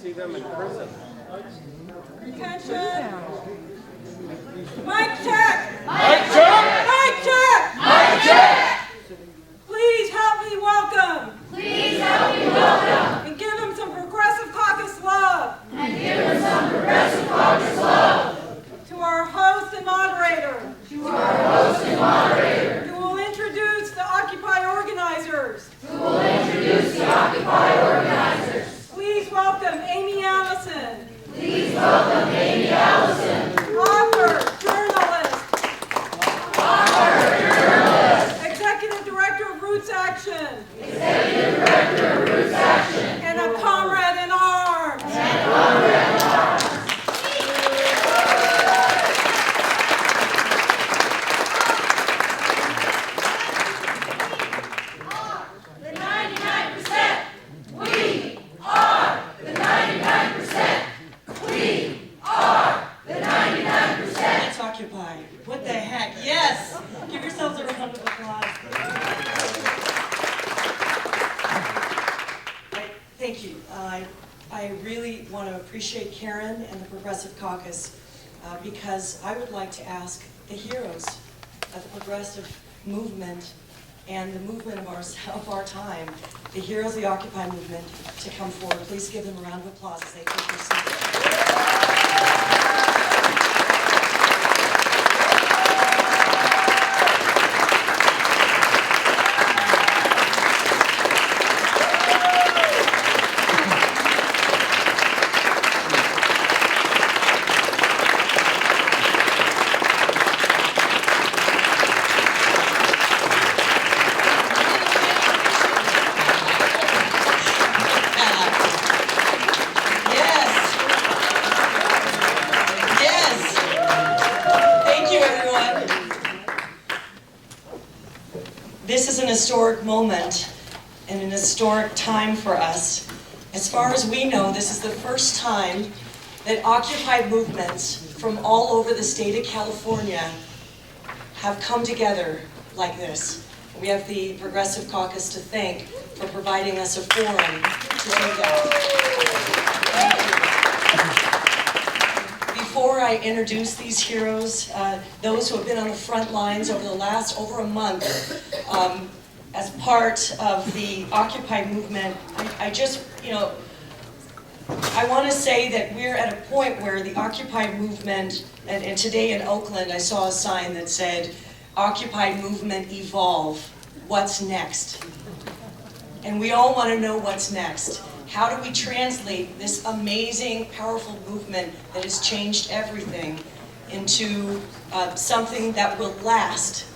see them in person. Attention! Mic check! Mic check! Mic check! Mic check! Please help me welcome. Please help me welcome. And give him some Progressive Caucus love. And give him some Progressive Caucus love. To our host and moderator. To our host and moderator. Who will introduce the Occupy organizers. Who will introduce the Occupy organizers. Please welcome Aimee Allison. Please welcome Aimee Allison. Author, journalist. Author, journalist. Executive Director of Roots Action. Executive Director of Roots Action. And a comrade in arms. And a comrade in arms. What the heck? Yes! Give yourselves a round of applause. Thank you. I really want to appreciate Karen and the Progressive Caucus because I would like to ask the heroes of the progressive movement and the movement of our time, the heroes of the Occupy movement, to come forward. Please give them a round of applause as they take their seats. This is an historic moment and an historic time for us. As far as we know, this is the first time that Occupy movements from all over the state of California have come together like this. We have the Progressive Caucus to thank for providing us a forum to do that. Before I introduce these heroes, those who have been on the front lines over the last over a month as part of the Occupy movement, I just, I want to say that we're at a point where the Occupy movement, and today in Oakland I saw a sign that said, Occupy movement evolve, what's next? And we all want to know what's next. How do we translate this amazing, powerful movement that has changed everything into something that will last,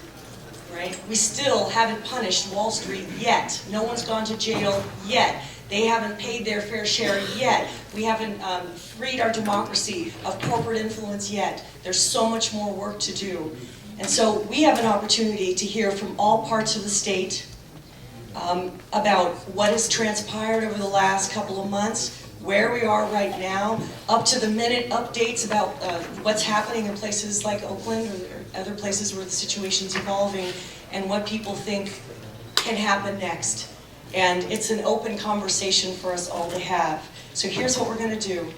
right? We still haven't punished Wall Street yet. No one's gone to jail yet. They haven't paid their fair share yet. We haven't freed our democracy of corporate influence yet. There's so much more work to do. And so we have an opportunity to hear from all parts of the state about what has transpired over the last couple of months, where we are right now, up to the minute updates about what's happening in places like Oakland or other places where the situation's evolving, and what people think can happen next. And it's an open conversation for us all to have. So here's what we're going to do.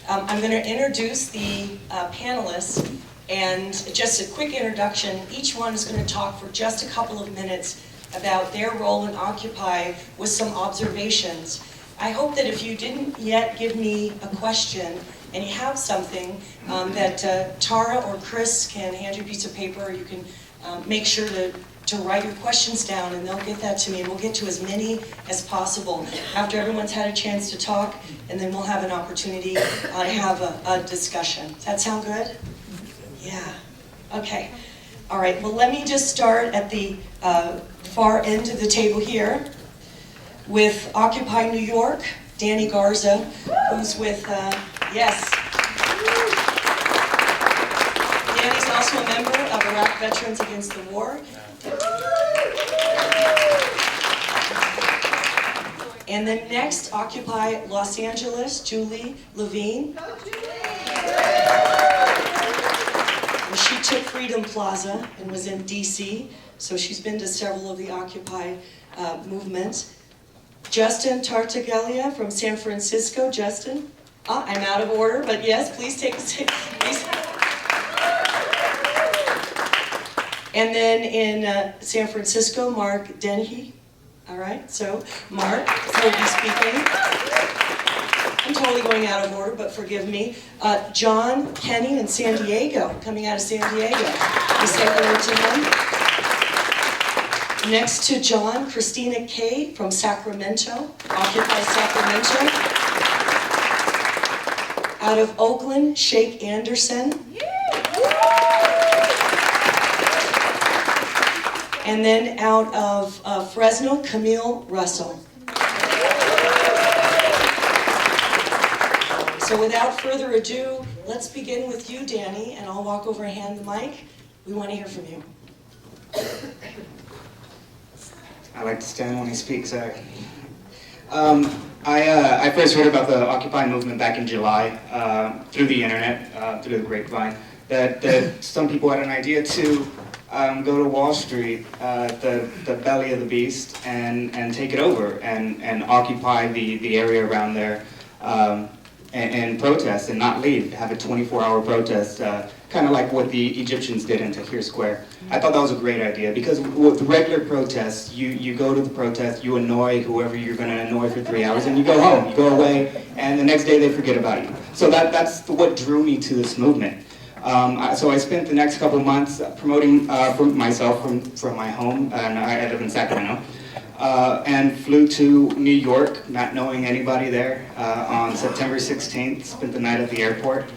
I'm going to introduce the panelists, and just a quick introduction. Each one is going to talk for just a couple of minutes about their role in Occupy with some observations. I hope that if you didn't yet give me a question and you have something, that Tara or Chris can hand you a piece of paper, or you can make sure to write your questions down, and they'll get that to me, and we'll get to as many as possible after everyone's had a chance to talk, and then we'll have an opportunity to have a discussion. Does that sound good? Yeah. Okay. All right. Well, let me just start at the far end of the table here with Occupy New York, Danny Garza, who's with, yes. Danny's also a member of Iraq Veterans Against the War. And then next, Occupy Los Angeles, Julie Levine. She took Freedom Plaza and was in DC, so she's been to several of the Occupy movements. Justin Tartaglia from San Francisco. Justin. I'm out of order, but yes, please take a seat. Please. And then in San Francisco, Mark Dennehy. All right, so Mark will be speaking. I'm totally going out of order, but forgive me. John Kenny in San Diego, coming out of San Diego. We say hello to him. Next to John, Christina Kay from Sacramento, Occupy Sacramento. Out of Oakland, Shake Anderson. And then out of Fresno, Camille Russell. So without further ado, let's begin with you, Danny, and I'll walk over and hand the mic. We want to hear from you. I like to stand when he speaks. I first heard about the Occupy movement back in July through the internet, through the grapevine, that some people had an idea to go to Wall Street, the belly of the beast, and take it over and occupy the area around there and protest and not leave, have a 24-hour protest, kind of like what the Egyptians did in Tahrir Square. I thought that was a great idea because with regular protests, you go to the protest, you annoy whoever you're going to annoy for 3 hours, and you go home, you go away, and the next day they forget about you. So that's what drew me to this movement. So I spent the next couple of months promoting for myself from my home, and I live in Sacramento, and flew to New York, not knowing anybody there, on September 16th, spent the night at the airport,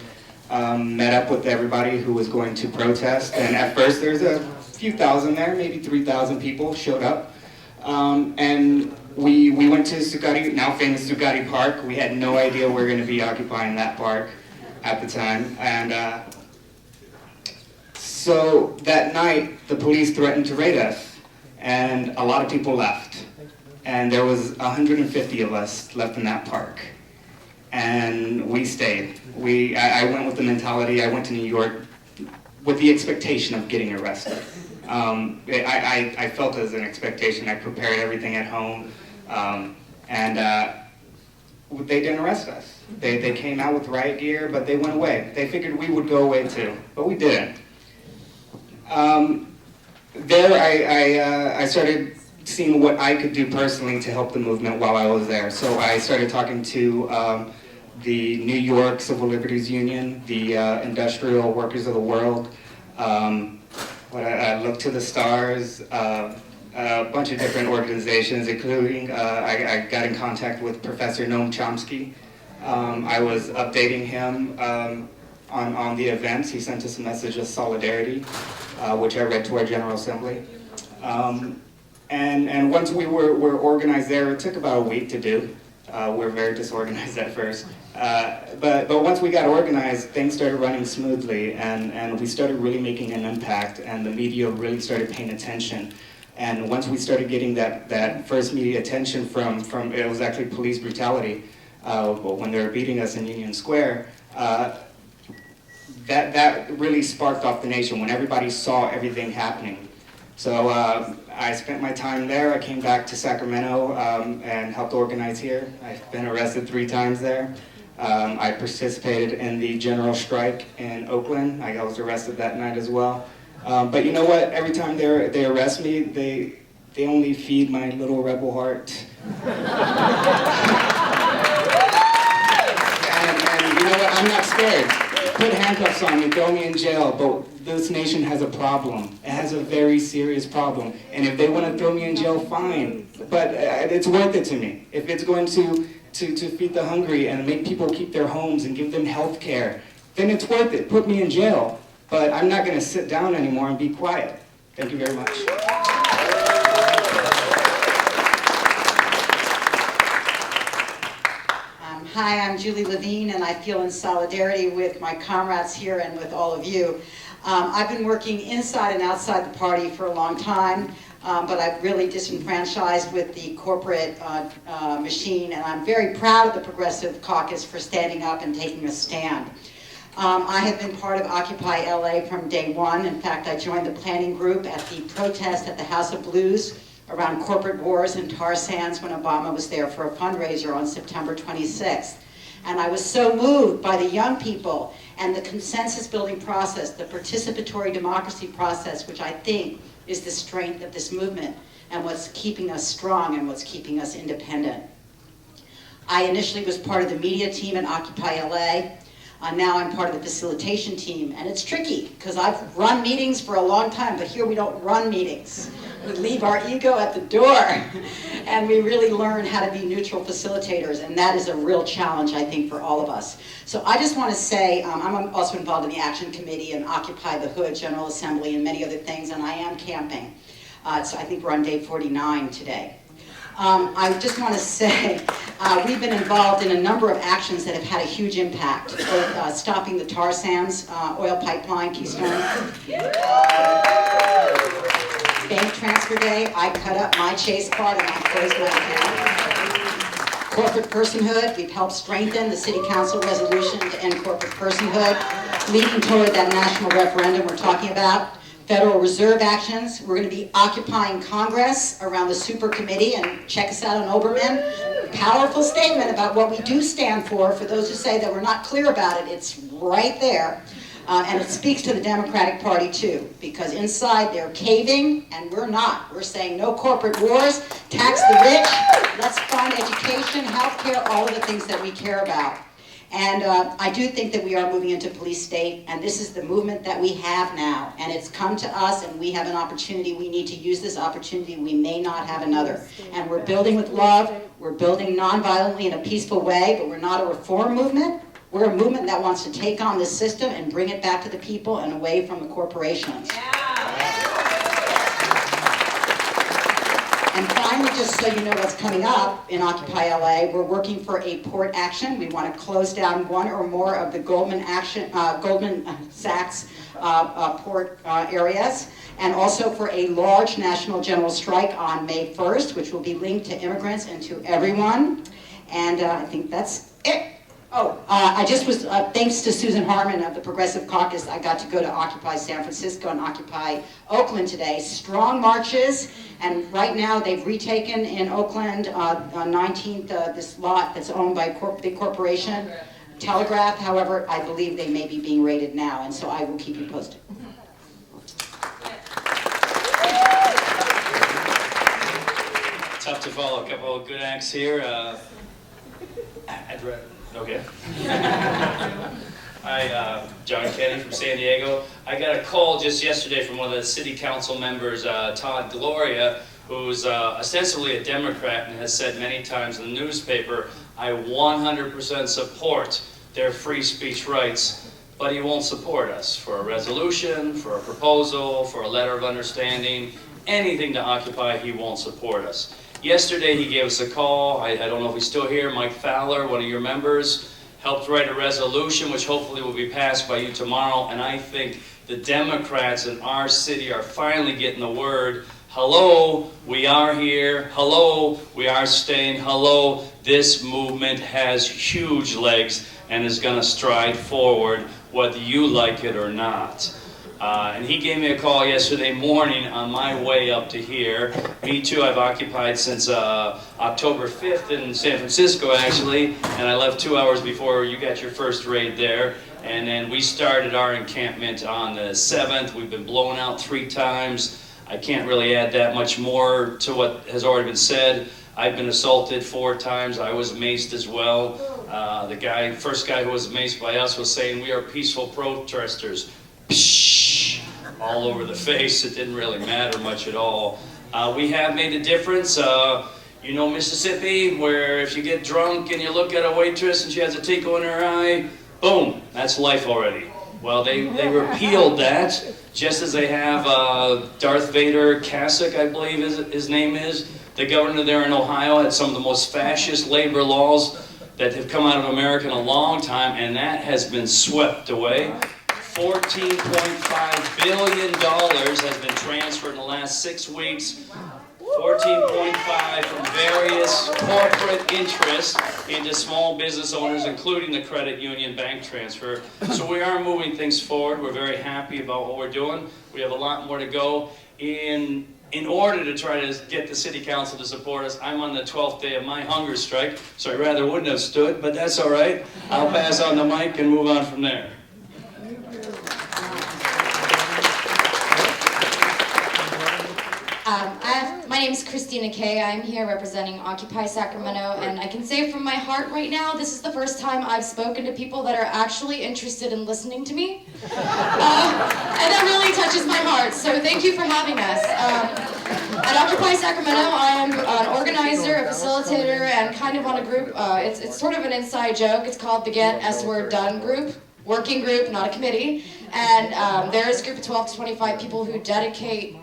met up with everybody who was going to protest, and at first there's a few thousand there, maybe 3,000 people showed up, and we went to Zuccotti, now famous Zuccotti Park. We had no idea we were going to be occupying that park at the time, and so that night, the police threatened to raid us, and a lot of people left. And there was 150 of us left in that park. And we stayed. I went with the mentality, I went to New York with the expectation of getting arrested. I felt it as an expectation. I prepared everything at home, and they didn't arrest us. They came out with riot gear, but they went away. They figured we would go away too, but we didn't. There I started seeing what I could do personally to help the movement while I was there. So I started talking to the New York Civil Liberties Union, the Industrial Workers of the World. I looked to the stars, a bunch of different organizations, including I got in contact with Professor Noam Chomsky. I was updating him on the events. He sent us a message of solidarity, which I read to our General Assembly. And once we were organized there, it took about a week to do. We were very disorganized at first. But once we got organized, things started running smoothly, and we started really making an impact, and the media really started paying attention. And once we started getting that first media attention from it was actually police brutality, when they were beating us in Union Square, that really sparked off the nation when everybody saw everything happening. So I spent my time there. I came back to Sacramento and helped organize here. I've been arrested 3 times there. I participated in the general strike in Oakland. I was arrested that night as well. But you know what? Every time they arrest me, they only feed my little rebel heart. and you know what? I'm not scared. Put handcuffs on me, throw me in jail, but this nation has a problem. It has a very serious problem. And if they want to throw me in jail, fine. But it's worth it to me. If it's going to feed the hungry and make people keep their homes and give them health care, then it's worth it. Put me in jail. But I'm not going to sit down anymore and be quiet. Thank you very much. Hi, I'm Julie Levine, and I feel in solidarity with my comrades here and with all of you. I've been working inside and outside the party for a long time, but I've really disenfranchised with the corporate machine, and I'm very proud of the Progressive Caucus for standing up and taking a stand. I have been part of Occupy LA from day one. In fact, I joined the planning group at the protest at the House of Blues around corporate wars and tar sands when Obama was there for a fundraiser on September 26th. And I was so moved by the young people and the consensus building process, the participatory democracy process, which I think is the strength of this movement and what's keeping us strong and what's keeping us independent. I initially was part of the media team at Occupy LA. Now I'm part of the facilitation team, and it's tricky because I've run meetings for a long time, but here we don't run meetings. We leave our ego at the door, and we really learn how to be neutral facilitators, and that is a real challenge, I think, for all of us. So I just want to say, I'm also involved in the Action Committee and Occupy the Hood, General Assembly, and many other things, and I am camping. So I think we're on day 49 today. I just want to say, we've been involved in a number of actions that have had a huge impact, both stopping the tar sands oil pipeline, Keystone. Bank transfer day, I cut up my Chase card and I closed my account. Corporate personhood, we've helped strengthen the City Council resolution to end corporate personhood, leading toward that national referendum we're talking about. Federal Reserve actions. We're going to be occupying Congress around the super committee, and check us out on Oberman. Powerful statement about what we do stand for those who say that we're not clear about it. It's right there. And it speaks to the Democratic Party too, because inside they're caving and we're not. We're saying no corporate wars, tax the rich, let's fund education, healthcare, all of the things that we care about. And I do think that we are moving into police state, and this is the movement that we have now. And it's come to us, and we have an opportunity. We need to use this opportunity. We may not have another. And we're building with love. We're building nonviolently in a peaceful way, but we're not a reform movement. We're a movement that wants to take on this system and bring it back to the people and away from the corporations. And finally, just so you know what's coming up in Occupy LA, we're working for a port action. We want to close down one or more of the Goldman Sachs port areas, and also for a large national general strike on May 1st, which will be linked to immigrants and to everyone. And I think that's it. I just was, thanks to Susan Harmon of the Progressive Caucus, I got to go to Occupy San Francisco and Occupy Oakland today. Strong marches, and right now they've retaken in Oakland on 19th this lot that's owned by a big corporation, Telegraph. However, I believe they may be being raided now, and so I will keep you posted. Tough to follow. A couple of good acts here. Okay. Hi, John Kenny from San Diego. I got a call just yesterday from one of the city council members, Todd Gloria, who's ostensibly a Democrat and has said many times in the newspaper, I 100% support their free speech rights, but he won't support us for a resolution, for a proposal, for a letter of understanding, anything to Occupy, he won't support us. Yesterday he gave us a call. I don't know if he's still here. Mike Fowler, one of your members, helped write a resolution which hopefully will be passed by you tomorrow. And I think the Democrats in our city are finally getting the word, hello, we are here. Hello, we are staying. Hello, this movement has huge legs and is going to stride forward whether you like it or not. And he gave me a call yesterday morning on my way up to here. Me too, I've occupied since October 5th in San Francisco, actually, and I left 2 hours before you got your first raid there. And then we started our encampment on the 7th. We've been blown out 3 times. I can't really add that much more to what has already been said. I've been assaulted 4 times. I was maced as well. The first guy who was maced by us was saying, we are peaceful protesters. Psh, all over the face. It didn't really matter much at all. We have made a difference. You know Mississippi, where if you get drunk and you look at a waitress and she has a tickle in her eye, boom, that's life already. Well, they repealed that, just as they have Darth Vader Kasich, I believe his name is. The governor there in Ohio had some of the most fascist labor laws that have come out of America in a long time, and that has been swept away. $14.5 billion has been transferred in the last 6 weeks. 14.5 from various corporate interests into small business owners, including the credit union bank transfer. So we are moving things forward. We're very happy about what we're doing. We have a lot more to go. In in order to try to get the city council to support us. I'm on the 12th day of my hunger strike, so I rather wouldn't have stood, but that's all right. I'll pass on the mic and move on from there. My name is Christina Kay. I'm here representing Occupy Sacramento, and I can say from my heart right now, this is the first time I've spoken to people that are actually interested in listening to me. And that really touches my heart, so thank you for having us. At Occupy Sacramento, I am an organizer, a facilitator, and kind of on a group. It's sort of an inside joke. It's called the Get S-Word Done group, working group, not a committee. And there is a group of 12 to 25 people who dedicate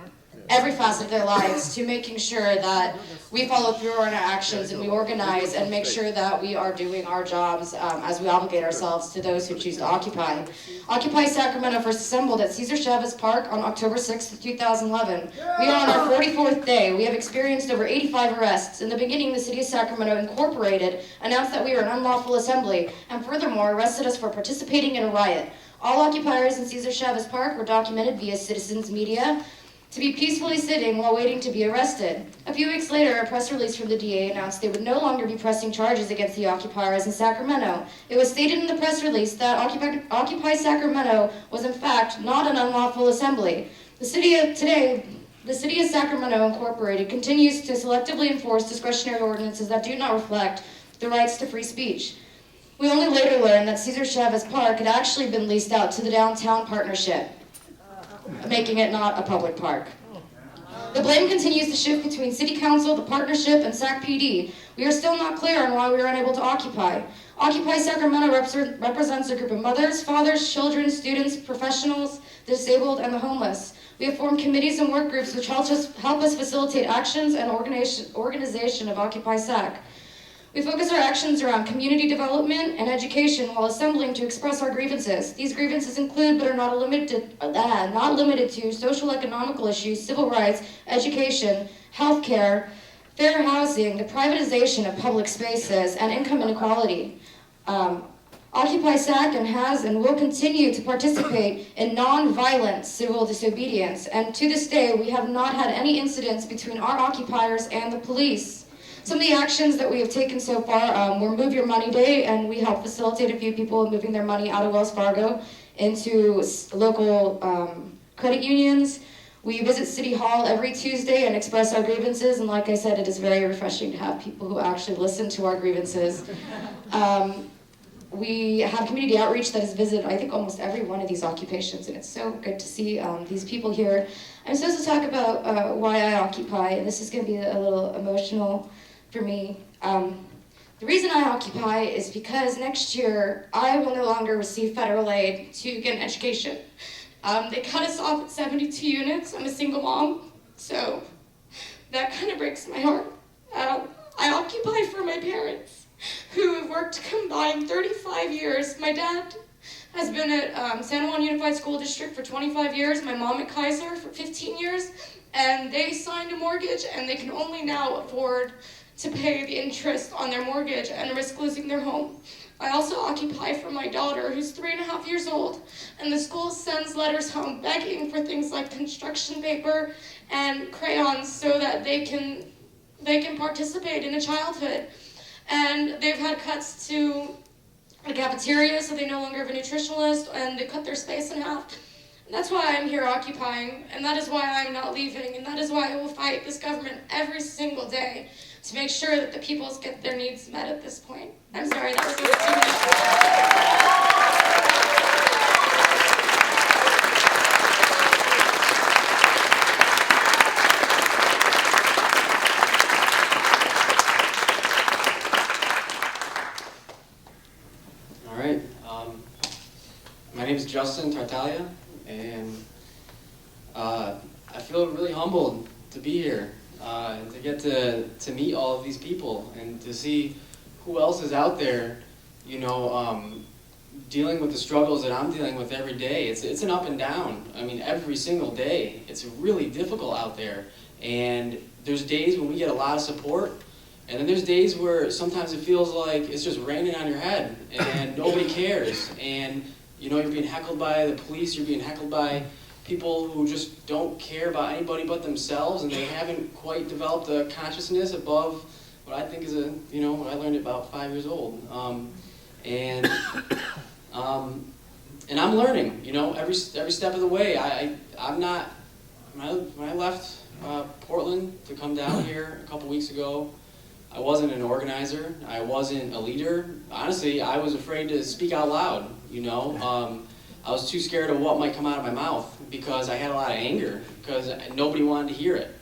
every facet of their lives to making sure that we follow through on our actions and we organize and make sure that we are doing our jobs as we obligate ourselves to those who choose to occupy. Occupy Sacramento first assembled at Cesar Chavez Park on October 6th, 2011. We are on our 44th day. We have experienced over 85 arrests. In the beginning, the city of Sacramento Incorporated announced that we were an unlawful assembly and furthermore arrested us for participating in a riot. All occupiers in Cesar Chavez Park were documented via citizens media to be peacefully sitting while waiting to be arrested. A few weeks later, a press release from the DA announced they would no longer be pressing charges against the occupiers in Sacramento. It was stated in the press release that Occupy Sacramento was in fact not an unlawful assembly. The city of Sacramento Incorporated continues to selectively enforce discretionary ordinances that do not reflect the rights to free speech. We only later learned that Cesar Chavez Park had actually been leased out to the Downtown Partnership, making it not a public park. The blame continues to shift between City Council, the Partnership, and Sac PD. We are still not clear on why we were unable to occupy. Occupy Sacramento represents a group of mothers, fathers, children, students, professionals, the disabled, and the homeless. We have formed committees and work groups which help us facilitate actions and organization of Occupy Sac. We focus our actions around community development and education while assembling to express our grievances. These grievances include, but are not limited to, social economical issues, civil rights, education, healthcare, fair housing, the privatization of public spaces, and income inequality. Occupy SAC has and will continue to participate in non-violent civil disobedience, and to this day, we have not had any incidents between our occupiers and the police. Some of the actions that we have taken so far were Move Your Money Day, and we helped facilitate a few people moving their money out of Wells Fargo into local credit unions. We visit City Hall every Tuesday and express our grievances, and like I said, it is very refreshing to have people who actually listen to our grievances. We have community outreach that has visited, I think, almost every one of these occupations, and it's so good to see these people here. I'm supposed to talk about why I occupy, and this is going to be a little emotional for me. The reason I occupy is because next year I will no longer receive federal aid to get an education. They cut us off at 72 units. I'm a single mom, so that kind of breaks my heart. I occupy for my parents, who have worked combined 35 years. My dad has been at San Juan Unified School District for 25 years, my mom at Kaiser for 15 years, and they signed a mortgage and they can only now afford to pay the interest on their mortgage and risk losing their home. I also occupy for my daughter, who's 3.5 years old, and the school sends letters home begging for things like construction paper and crayons so that they can participate in a childhood. And they've had cuts to the cafeteria, so they no longer have a nutritionalist, and they cut their space in half. And that's why I'm here occupying, and that is why I'm not leaving, and that is why I will fight this government every single day to make sure that the people get their needs met at this point. I'm sorry, that was a All right. My name is Justin Tartaglia, and I feel really humbled to be here. To get to meet all of these people and to see who else is out there, you know, dealing with the struggles that I'm dealing with every day. It's an up and down. I mean, every single day. It's really difficult out there. And there's days when we get a lot of support, and then there's days where sometimes it feels like it's just raining on your head and nobody cares. And, you know, you're being heckled by the police, you're being heckled by people who just don't care about anybody but themselves, and they haven't quite developed a consciousness above what I think is what I learned at about 5 years old. And I'm learning, every step of the way. I'm not, when I left Portland to come down here a couple weeks ago, I wasn't an organizer, I wasn't a leader. Honestly, I was afraid to speak out loud, I was too scared of what might come out of my mouth because I had a lot of anger, because nobody wanted to hear it.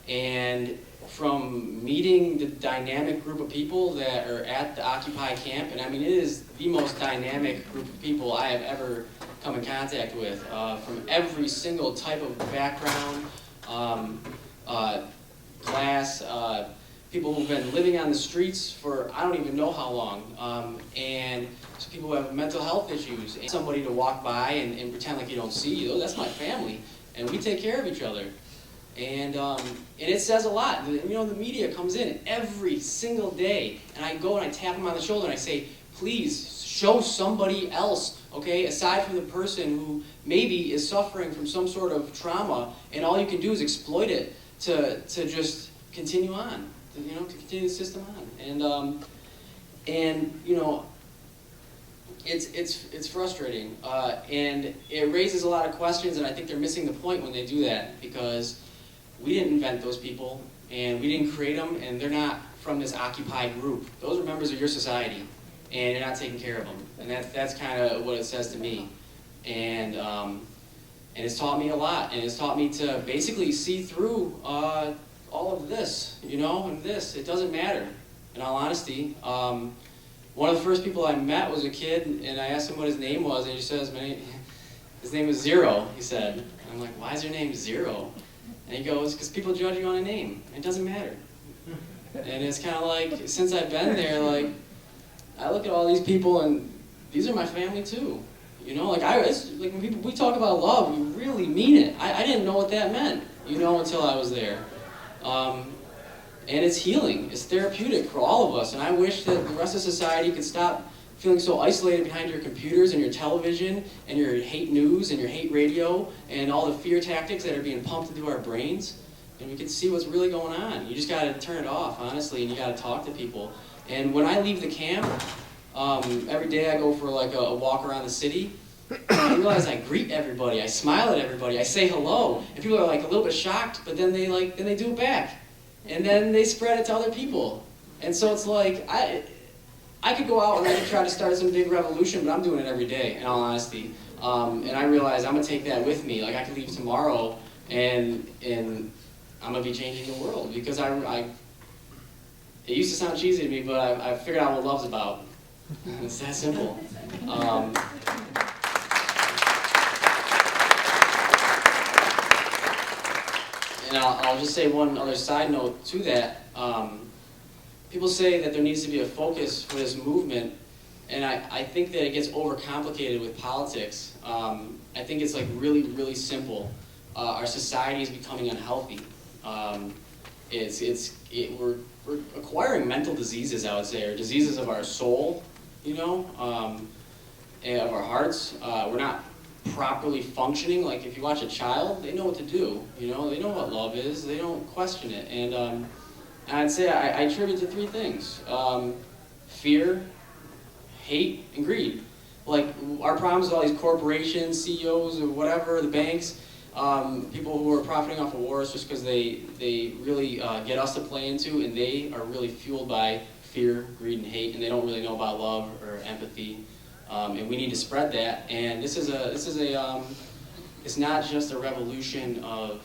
And from meeting the dynamic group of people that are at the Occupy camp, and I mean, it is the most dynamic group of people I have ever come in contact with, from every single type of background, class, people who've been living on the streets for I don't even know how long, and so people who have mental health issues, and somebody to walk by and pretend like you don't see, that's my family, and we take care of each other. And it says a lot. The media comes in every single day, and I go and I tap them on the shoulder and I say, please show somebody else, okay, aside from the person who maybe is suffering from some sort of trauma, and all you can do is exploit it to just continue on, to continue the system on. And it's frustrating, and it raises a lot of questions, and I think they're missing the point when they do that, because we didn't invent those people, and we didn't create them, and they're not from this Occupy group. Those are members of your society, and you're not taking care of them. And that's kind of what it says to me. And it's taught me a lot, and it's taught me to basically see through all of this, and this. It doesn't matter, in all honesty. One of the first people I met was a kid, and I asked him what his name was, and he says, his name was Zero, he said. And I'm like, why is your name Zero? And he goes, because people judge you on a name. It doesn't matter. And it's kind of like, since I've been there, I look at all these people, and these are my family too. When we talk about love, we really mean it. I didn't know what that meant, until I was there. And it's healing. It's therapeutic for all of us. And I wish that the rest of society could stop feeling so isolated behind your computers and your television and your hate news and your hate radio and all the fear tactics that are being pumped into our brains. And we can see what's really going on. You just got to turn it off, honestly, and you got to talk to people. And when I leave the camp, every day I go for a walk around the city. I realize I greet everybody, I smile at everybody, I say hello, and people are a little bit shocked, but then they do it back, and then they spread it to other people. And so it's I could go out and I could try to start some big revolution, but I'm doing it every day, in all honesty. And I realize I'm gonna take that with me. I could leave tomorrow, and I'm gonna be changing the world, because it used to sound cheesy to me, but I figured out what love's about. It's that simple. And I'll just say one other side note to that. People say that there needs to be a focus for this movement, and I think that it gets overcomplicated with politics. I think it's really, really simple. Our society is becoming unhealthy. We're acquiring mental diseases, I would say, or diseases of our soul, and of our hearts. We're not properly functioning. If you watch a child, they know what to do. They know what love is. They don't question it. And I'd say I attribute to three things: fear, hate, and greed. Our problems with all these corporations, CEOs, or whatever, the banks, people who are profiting off of wars just because they really get us to play into, and they are really fueled by fear, greed, and hate, and they don't really know about love or empathy. And we need to spread that. And it's not just a revolution of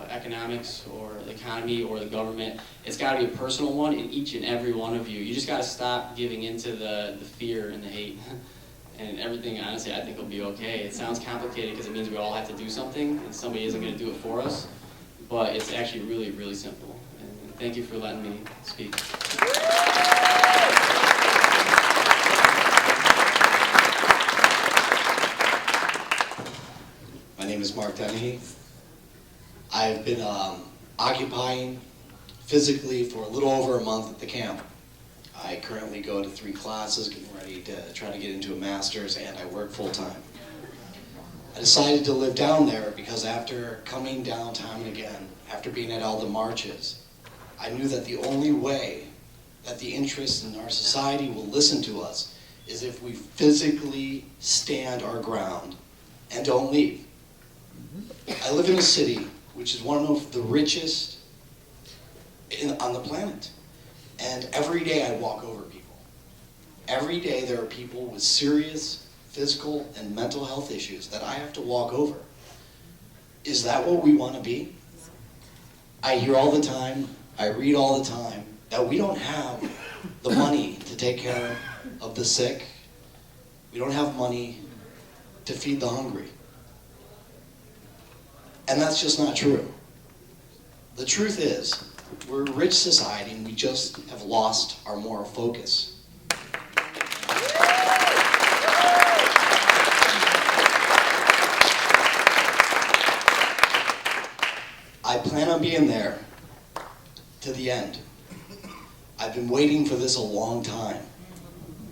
economics or the economy or the government. It's got to be a personal one in each and every one of you. You just got to stop giving into the fear and the hate. And everything, honestly, I think will be okay. It sounds complicated because it means we all have to do something, and somebody isn't going to do it for us. But it's actually really, really simple. And thank you for letting me speak. My name is Mark Dennehy. I've been occupying physically for a little over a month at the camp. I currently go to 3 classes, getting ready to try to get into a master's, and I work full-time. I decided to live down there because after coming down time and again, after being at all the marches, I knew that the only way that the interests in our society will listen to us is if we physically stand our ground and don't leave. I live in a city which is one of the richest on the planet. And every day I walk over people. Every day there are people with serious physical and mental health issues that I have to walk over. Is that what we want to be? I hear all the time, I read all the time, that we don't have the money to take care of the sick. We don't have money to feed the hungry. And that's just not true. The truth is, we're a rich society and we just have lost our moral focus. I plan on being there to the end. I've been waiting for this a long time.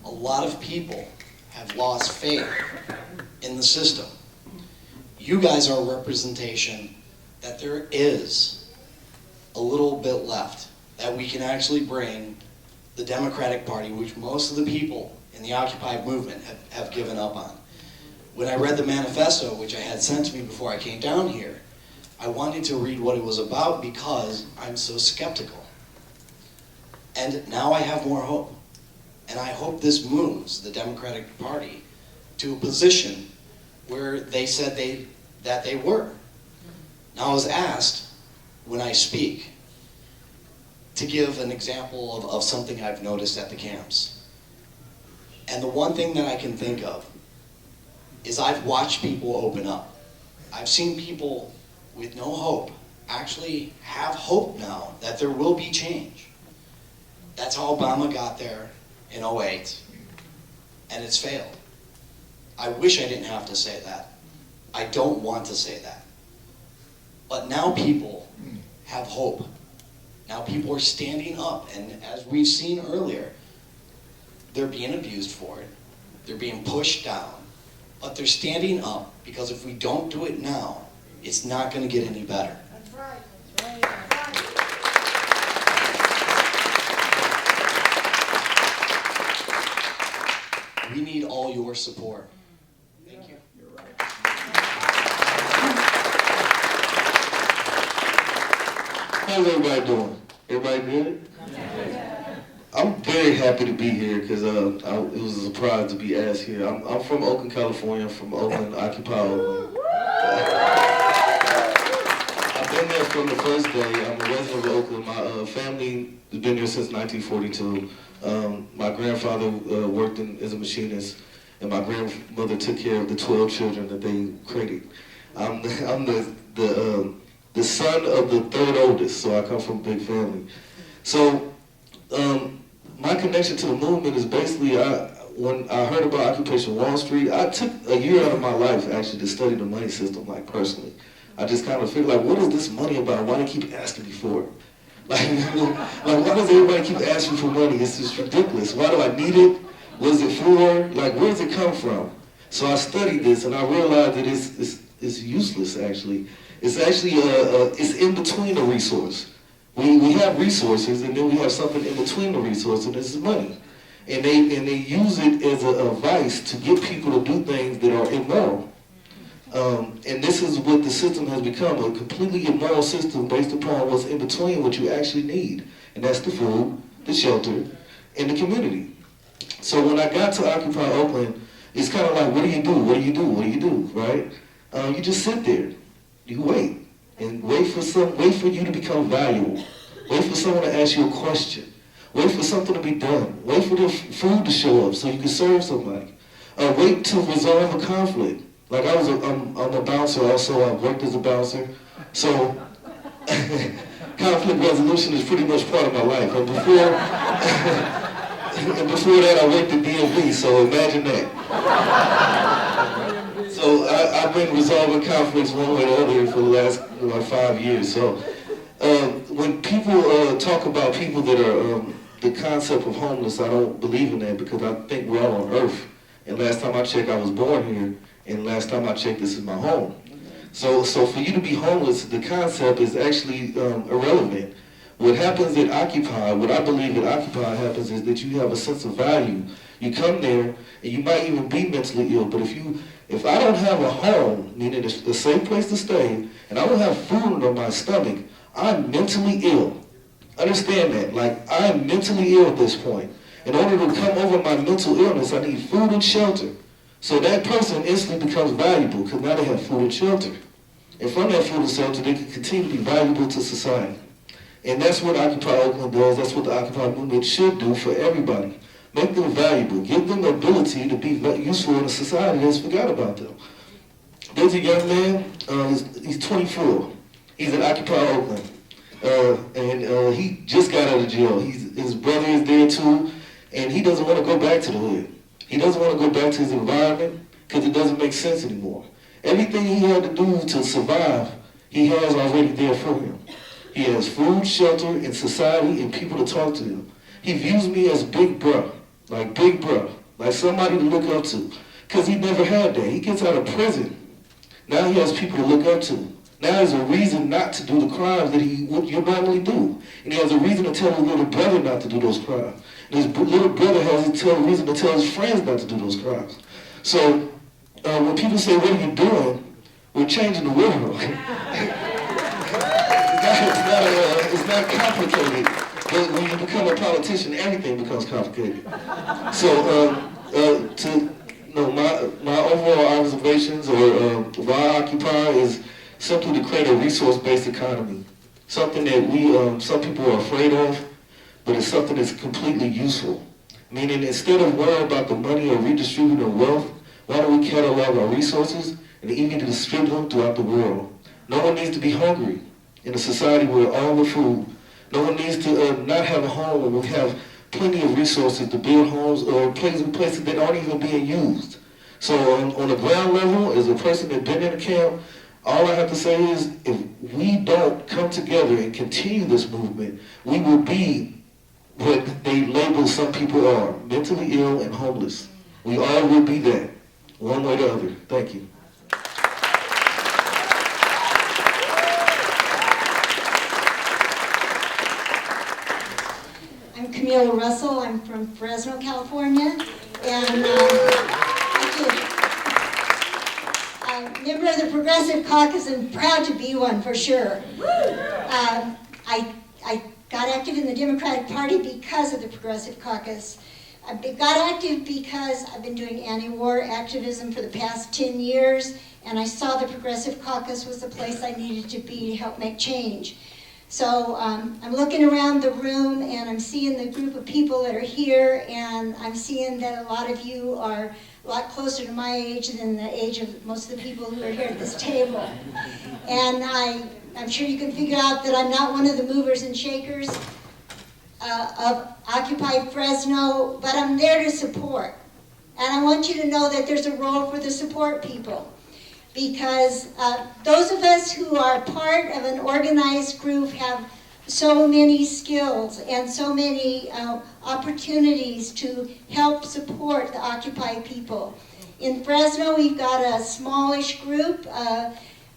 A lot of people have lost faith in the system. You guys are a representation that there is a little bit left, that we can actually bring the Democratic Party, which most of the people in the Occupy movement have given up on. When I read the manifesto, which I had sent to me before I came down here, I wanted to read what it was about because I'm so skeptical. And now I have more hope. And I hope this moves the Democratic Party to a position where they said that they were. Now I was asked, when I speak, to give an example of something I've noticed at the camps. And the one thing that I can think of is I've watched people open up. I've seen people with no hope actually have hope now that there will be change. That's how Obama got there in 2008, and it's failed. I wish I didn't have to say that. I don't want to say that. But now people have hope. Now people are standing up, and as we've seen earlier, they're being abused for it. They're being pushed down. But they're standing up because if we don't do it now, it's not going to get any better. That's right. That's right. We need all your support. Thank you. You're right. How's everybody doing? Everybody good? I'm very happy to be here because it was a surprise to be asked here. I'm from Oakland, California. I'm from Oakland, Occupy Oakland. I've been there from the first day. I'm a resident of Oakland. My family has been here since 1942. My grandfather worked as a machinist, and my grandmother took care of the 12 children that they created. I'm the son of the third oldest, so I come from a big family. So my connection to the movement is basically, when I heard about Occupation Wall Street, I took a year out of my life actually to study the money system, like personally. I just kind of figured, like, what is this money about? Why do they keep asking me for it? Like, why does everybody keep asking for money? It's just ridiculous. Why do I need it? What is it for? Like, where does it come from? So I studied this, and I realized that it's useless, actually. It's actually, it's in between a resource. We have resources, and then we have something in between the resources, and this is money. And they use it as a vice to get people to do things that are immoral. And this is what the system has become, a completely immoral system based upon what's in between what you actually need. And that's the food, the shelter, and the community. So when I got to Occupy Oakland, it's kind of like, what do you do? What do you do? What do you do, right? You just sit there. You wait. And wait for you to become valuable. Wait for someone to ask you a question. Wait for something to be done. Wait for the food to show up so you can serve somebody. Wait to resolve a conflict. Like I'm a bouncer also. I've worked as a bouncer. So conflict resolution is pretty much part of my life. And before that I worked at DMV, so imagine that. So I've been resolving conflicts one way or the other for the last 5 years. So when people talk about people that are the concept of homeless, I don't believe in that because I think we're all on earth. And last time I checked, I was born here, And last time I checked, this is my home. So for you to be homeless, the concept is actually irrelevant. What happens at Occupy, what I believe at Occupy happens is that you have a sense of value. You come there, and you might even be mentally ill, but if I don't have a home, meaning it's a safe place to stay, and I don't have food in my stomach, I'm mentally ill. Understand that. Like, I'm mentally ill at this point. In order to come over my mental illness, I need food and shelter. So that person instantly becomes valuable because now they have food and shelter. And from that food and shelter, they can continue to be valuable to society. And that's what Occupy Oakland does. That's what the Occupy movement should do for everybody. Make them valuable. Give them the ability to be useful in a society that's forgot about them. There's a young man, he's 24. He's at Occupy Oakland. And he just got out of jail. His brother is there too, and he doesn't want to go back to the hood. He doesn't want to go back to his environment because it doesn't make sense anymore. Everything he had to do to survive, he has already there for him. He has food, shelter, and society, and people to talk to him. He views me as big bruh, like somebody to look up to, because he never had that. He gets out of prison. Now he has people to look up to. Now there's a reason not to do the crimes that you normally do. And he has a reason to tell his little brother not to do those crimes. And his little brother has a reason to tell his friends not to do those crimes. So when people say, what are you doing? We're changing the world. It's not complicated. But when you become a politician, everything becomes complicated. So my overall observations or why I Occupy is simply to create a resource-based economy. Something that some people are afraid of, but it's something that's completely useful. Meaning, instead of worrying about the money or redistributing wealth, why don't we catalog our resources and even distribute them throughout the world? No one needs to be hungry in a society where all the food. No one needs to not have a home when we have plenty of resources to build homes or places that aren't even being used. So on the ground level, as a person that's been in a camp, all I have to say is, if we don't come together and continue this movement, we will be what they label some people are, mentally ill and homeless. We all will be that, one way or the other. Thank you. I'm Camila Russell. I'm from Fresno, California, and member of the Progressive Caucus and proud to be one for sure. I got active in the Democratic Party because of the Progressive Caucus. I got active because I've been doing anti-war activism for the past 10 years, and I saw the Progressive Caucus was the place I needed to be to help make change. So I'm looking around the room and I'm seeing the group of people that are here, and I'm seeing that a lot of you are a lot closer to my age than the age of most of the people who are here at this table. And I'm sure you can figure out that I'm not one of the movers and shakers of Occupy Fresno, but I'm there to support. And I want you to know that there's a role for the support people. Because those of us who are part of an organized group have so many skills and so many opportunities to help support the Occupy people. In Fresno, we've got a smallish group.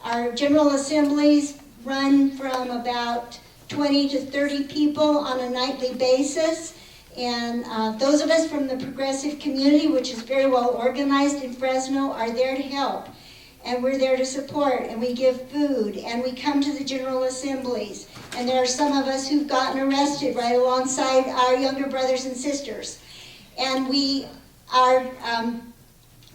Our General Assemblies run from about 20 to 30 people on a nightly basis. And those of us from the progressive community, which is very well organized in Fresno, are there to help. And we're there to support, and we give food, and we come to the General Assemblies. And there are some of us who've gotten arrested right alongside our younger brothers and sisters. And we are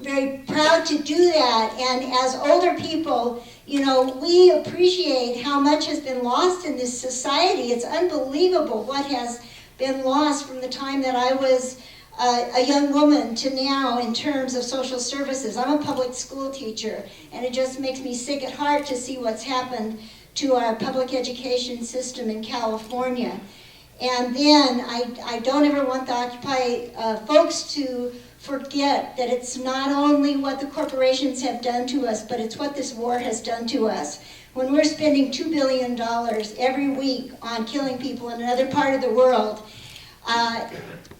very proud to do that. And as older people, you know, we appreciate how much has been lost in this society. It's unbelievable what has been lost from the time that I was a young woman to now in terms of social services. I'm a public school teacher, and it just makes me sick at heart to see what's happened to our public education system in California. And then I don't ever want the Occupy folks to forget that it's not only what the corporations have done to us, but it's what this war has done to us. When we're spending $2 billion every week on killing people in another part of the world,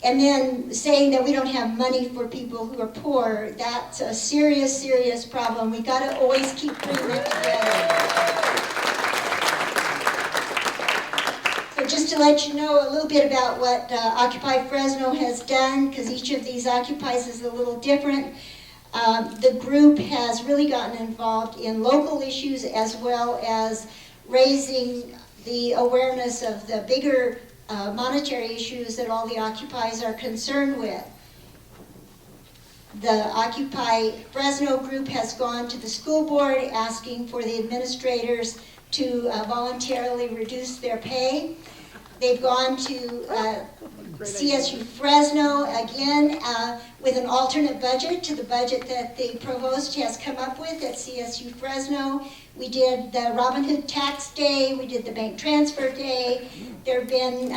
And then saying that we don't have money for people who are poor, that's a serious, serious problem. We got to always keep putting it together. So just to let you know a little bit about what Occupy Fresno has done, because each of these occupies is a little different. The group has really gotten involved in local issues as well as raising the awareness of the bigger monetary issues that all the occupies are concerned with. The Occupy Fresno group has gone to the school board asking for the administrators to voluntarily reduce their pay. They've gone to CSU Fresno again with an alternate budget to the budget that the provost has come up with at CSU Fresno. We did the Robin Hood Tax Day, we did the Bank Transfer Day. There have been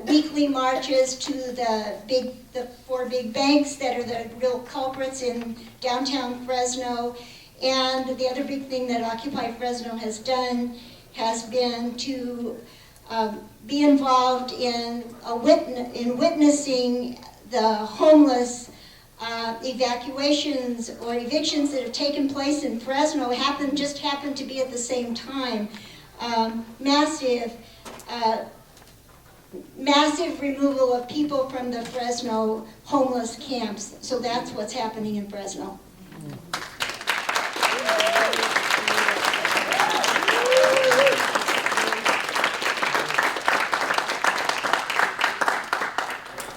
weekly marches to the 4 big banks that are the real culprits in downtown Fresno. And the other big thing that Occupy Fresno has done has been to be involved in witnessing the homeless evacuations or evictions that have taken place in Fresno just happened to be at the same time. Massive removal of people from the Fresno homeless camps. So that's what's happening in Fresno.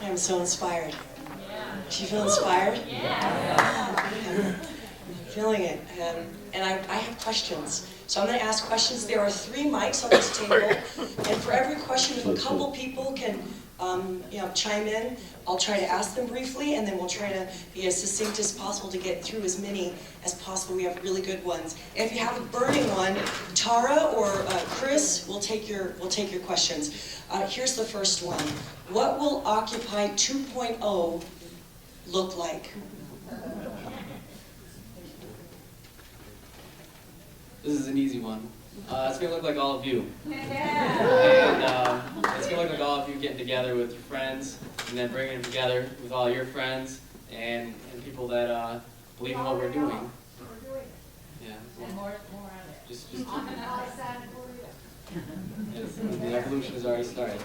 I'm so inspired. Do you feel inspired? Yeah. I'm feeling it. And I have questions. So I'm going to ask questions. There are 3 mics on this table. And for every question, if a couple people can chime in, I'll try to ask them briefly, and then we'll try to be as succinct as possible to get through as many as possible. We have really good ones. If you have a burning one, Tara or Chris will take your questions. Here's the first one. What will Occupy 2.0 look like? This is an easy one. It's going to look like all of you. And it's going to look like all of you getting together with your friends and then bringing them together with all your friends and people that believe in what we're doing. Yeah. Just the evolution has already started.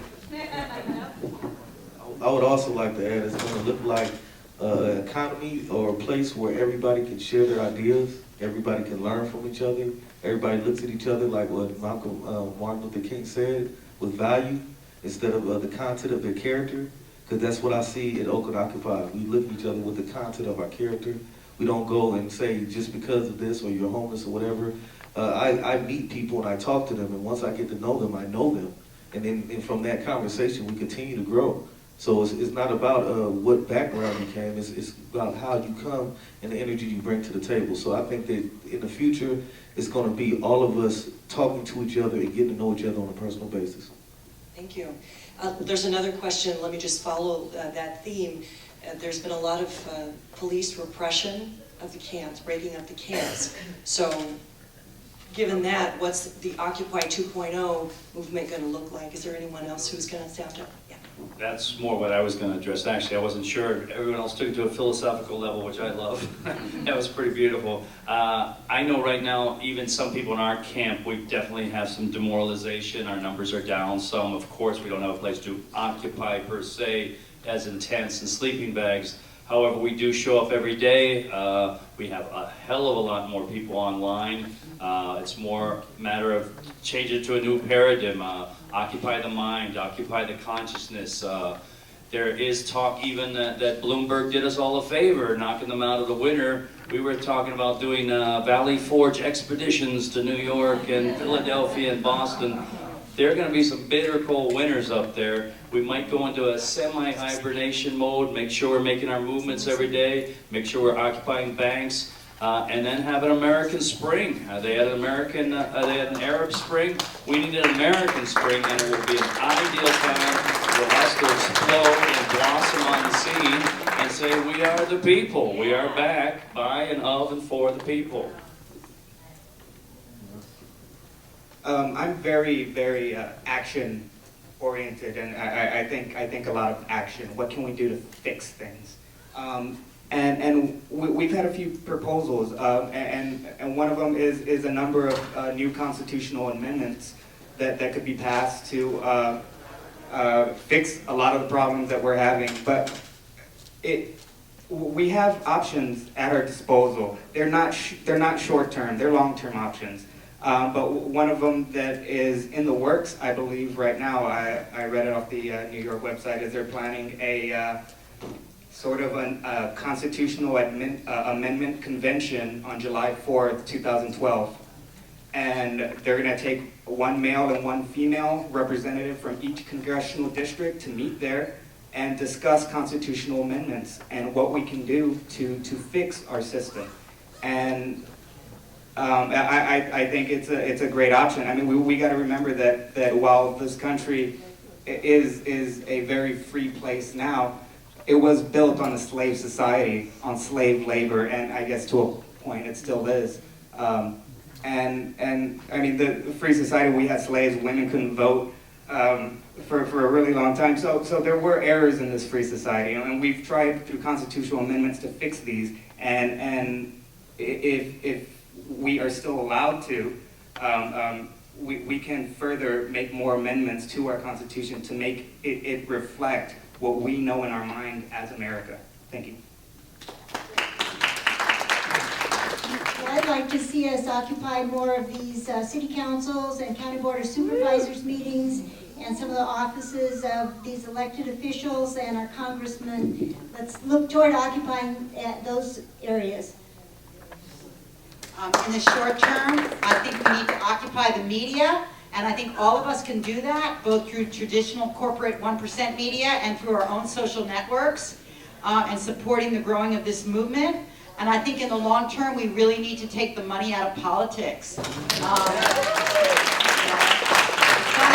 I would also like to add, it's going to look like an economy or a place where everybody can share their ideas, everybody can learn from each other, everybody looks at each other like what Martin Luther King said, with value, instead of the content of their character, because that's what I see at Oakland Occupy. We look at each other with the content of our character. We don't go and say, just because of this or you're homeless or whatever. I meet people and I talk to them, and once I get to know them, I know them. And then from that conversation, we continue to grow. So it's not about what background you came, it's about how you come and the energy you bring to the table. So I think that in the future, it's going to be all of us talking to each other and getting to know each other on a personal basis. Thank you. There's another question. Let me just follow that theme. There's been a lot of police repression of the camps, breaking up the camps. So given that, what's the Occupy 2.0 movement going to look like? Is there anyone else who's going to sound up? Yeah. That's more what I was going to address. Actually, I wasn't sure. Everyone else took it to a philosophical level, which I love. That was pretty beautiful. I know right now, even some people in our camp, we definitely have some demoralization. Our numbers are down some. Of course, we don't have a place to occupy per se as intense and sleeping bags. However, we do show up every day. We have a hell of a lot more people online. It's more a matter of change it to a new paradigm. Occupy the mind, occupy the consciousness. There is talk even that Bloomberg did us all a favor, knocking them out of the winter. We were talking about doing Valley Forge expeditions to New York and Philadelphia and Boston. There are going to be some bitter cold winters up there. We might go into a semi-hibernation mode, make sure we're making our movements every day, make sure we're occupying banks, and then have an American spring. They had an Arab spring. We need an American spring, and it will be an ideal time for us to explode and blossom on the scene and say, we are the people. We are back by and of and for the people. I'm very, very oriented, and I think a lot of action. What can we do to fix things? And we've had a few proposals, and one of them is a number of new constitutional amendments that could be passed to fix a lot of the problems that we're having. But we have options at our disposal. They're not short term. They're long term options. But one of them that is in the works, I believe, right now, I read it off the New York website, is they're planning a sort of a constitutional amendment convention on July 4th, 2012. And they're going to take one male and one female representative from each congressional district to meet there and discuss constitutional amendments and what we can do to fix our system. And I think it's a great option. I mean, we got to remember that while this country is a very free place now, it was built on a slave society, on slave labor, and I guess to a point it still is. And I mean, the free society, we had slaves, women couldn't vote for a really long time. So there were errors in this free society, and we've tried through constitutional amendments to fix these. And if we are still allowed to, we can further make more amendments to our Constitution to make it reflect what we know in our mind as America. Thank you. Well, I'd like to see us occupy more of these city councils and county board of supervisors meetings and some of the offices of these elected officials and our congressmen. Let's look toward occupying those areas. In the short term, I think we need to occupy the media, and I think all of us can do that, both through traditional corporate 1% media and through our own social networks, and supporting the growing of this movement. And I think in the long term, we really need to take the money out of politics. It's got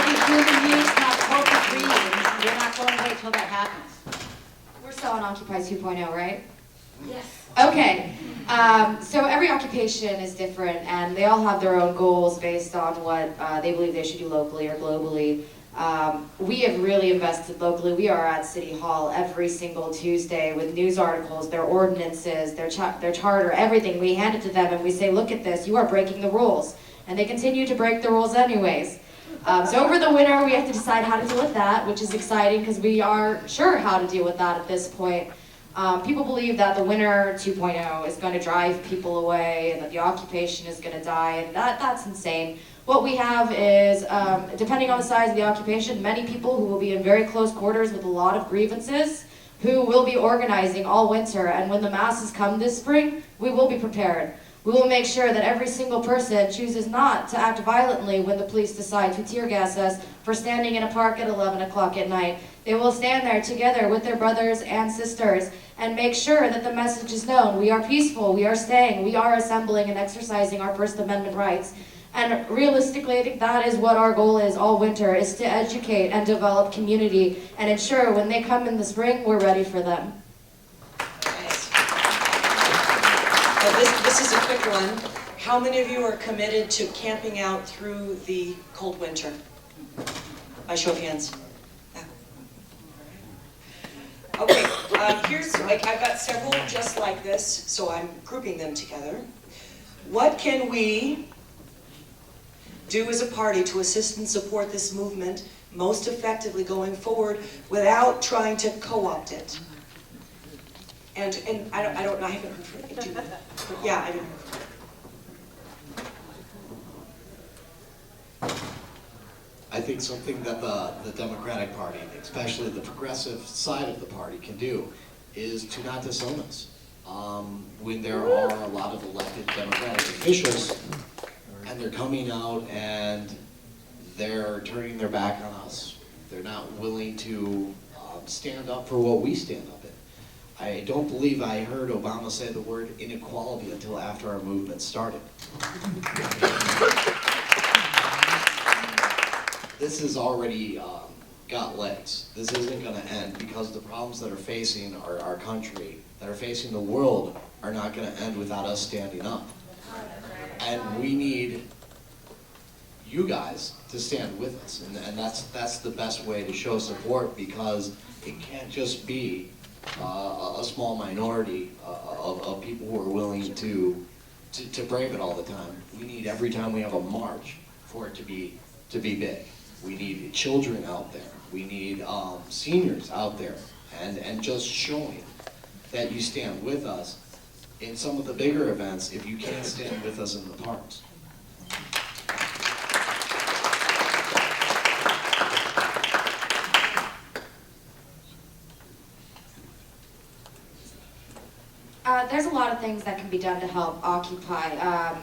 to be human use, not corporate reasons. We're not going to wait till that happens. We're still on Occupy 2.0, right? Yes. Okay, so every occupation is different, and they all have their own goals based on what they believe they should do locally or globally. We have really invested locally. We are at City Hall every single Tuesday with news articles, their ordinances, their charter, everything. We hand it to them and we say, look at this, you are breaking the rules. And they continue to break the rules anyways. So over the winter, we have to decide how to deal with that, which is exciting because we are sure how to deal with that at this point. People believe that the winter 2.0 is going to drive people away and that the occupation is going to die, and that's insane. What we have is, depending on the size of the occupation, many people who will be in very close quarters with a lot of grievances, who will be organizing all winter, and when the masses come this spring, we will be prepared. We will make sure that every single person chooses not to act violently when the police decide to tear gas us for standing in a park at 11 o'clock at night. They will stand there together with their brothers and sisters and make sure that the message is known. We are peaceful, we are staying, we are assembling and exercising our First Amendment rights. And realistically, I think that is what our goal is all winter, is to educate and develop community and ensure when they come in the spring, we're ready for them. This is a quick one. How many of you are committed to camping out through the cold winter? By show of hands. Okay, I've got several just like this, so I'm grouping them together. What can we do as a party to assist and support this movement most effectively going forward without trying to co-opt it? And I don't know, I haven't heard from you. Yeah, I haven't heard. I think something that the Democratic Party, especially the progressive side of the party, can do is to not disown us. When there are a lot of elected Democratic officials and they're coming out and they're turning their back on us, they're not willing to stand up for what we stand up in. I don't believe I heard Obama say the word inequality until after our movement started. This has already got legs. This isn't going to end because the problems that are facing our country, that are facing the world, are not going to end without us standing up. And we need you guys to stand with us, and that's the best way to show support, because it can't just be a small minority of people who are willing to brave it all the time. We need, every time we have a march, for it to be big. We need children out there. We need seniors out there, and just showing that you stand with us in some of the bigger events if you can't stand with us in the parks. There's a lot of things that can be done to help Occupy.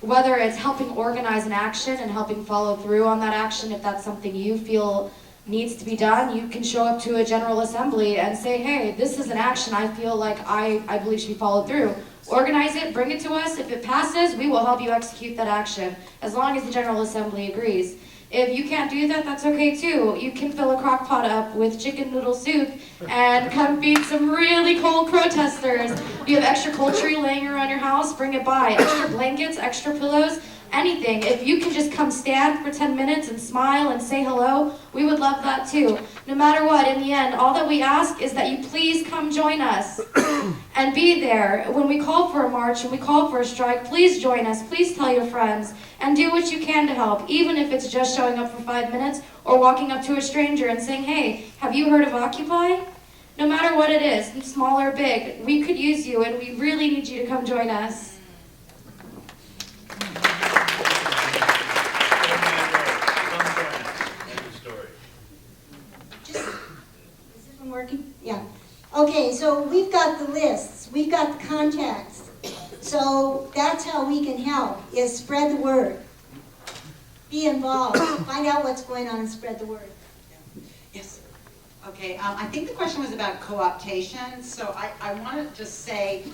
Whether it's helping organize an action and helping follow through on that action, if that's something you feel needs to be done, you can show up to a General Assembly and say, hey, this is an action I feel like I believe should be followed through. Organize it, bring it to us. If it passes, we will help you execute that action, as long as the General Assembly agrees. If you can't do that, that's okay too. You can fill a crock pot up with chicken noodle soup and come feed some really cold protesters. You have extra cold tree laying around your house, bring it by. Extra blankets, extra pillows, anything. If you can just come stand for 10 minutes and smile and say hello, we would love that too. No matter what, in the end, all that we ask is that you please come join us and be there. When we call for a march, when we call for a strike, please join us. Please tell your friends and do what you can to help, even if it's just showing up for 5 minutes or walking up to a stranger and saying, hey, have you heard of Occupy? No matter what it is, small or big, we could use you, and we really need you to come join us. Is this one working? Yeah. Okay, so we've got the lists, we've got the contacts. So that's how we can help, is spread the word. Be involved, find out what's going on and spread the word. Yes. Okay, I think the question was about co-optation, so I want to just say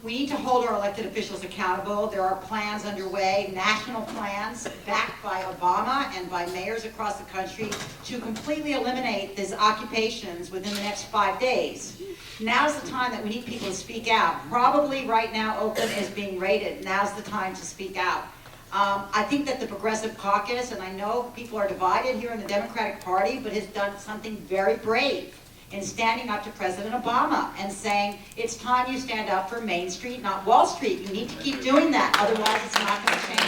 we need to hold our elected officials accountable. There are plans underway, national plans backed by Obama and by mayors across the country to completely eliminate these occupations within the next 5 days. Now's the time that we need people to speak out. Probably right now Oakland is being raided. Now's the time to speak out. I think that the Progressive Caucus, and I know people are divided here in the Democratic Party, but has done something very brave in standing up to President Obama and saying, it's time you stand up for Main Street, not Wall Street. You need to keep doing that, otherwise it's not going to change.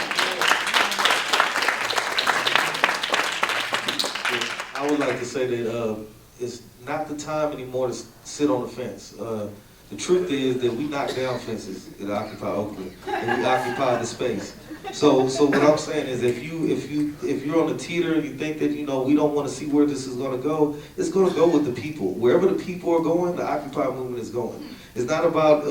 I would like to say that it's not the time anymore to sit on the fence. The truth is that we knock down fences that occupy Oakland, and we occupy the space. So what I'm saying is, if you're on the teeter and you think that we don't want to see where this is going to go, it's going to go with the people. Wherever the people are going, the Occupy movement is going. It's not about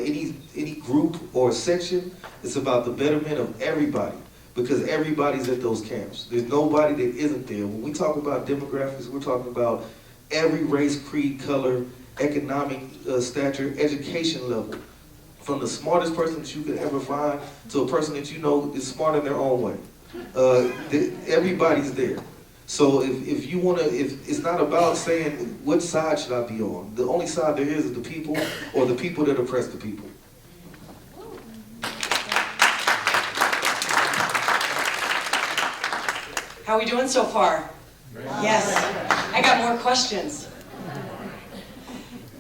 any group or section. It's about the betterment of everybody, because everybody's at those camps. There's nobody that isn't there. When we talk about demographics, we're talking about every race, creed, color, economic stature, education level. From the smartest person that you could ever find to a person that is smart in their own way. Everybody's there. So if you want to, if it's not about saying what side should I be on. The only side there is the people, or the people that oppress the people. How are we doing so far? Yes. I got more questions.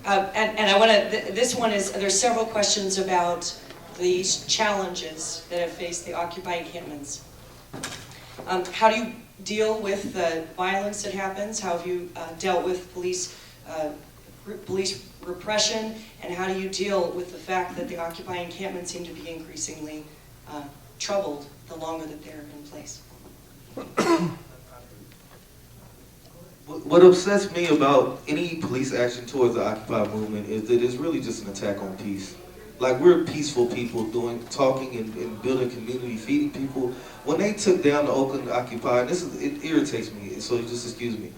And I want to, this one is, there's several questions about these challenges that have faced the Occupy encampments. How do you deal with the violence that happens? How have you dealt with police repression? And how do you deal with the fact that the Occupy encampments seem to be increasingly troubled the longer that they're in place? What upsets me about any police action towards the Occupy movement is that it's really just an attack on peace. Like, we're peaceful people talking and building community, feeding people. When they took down the Oakland Occupy, and it irritates me, so just excuse me.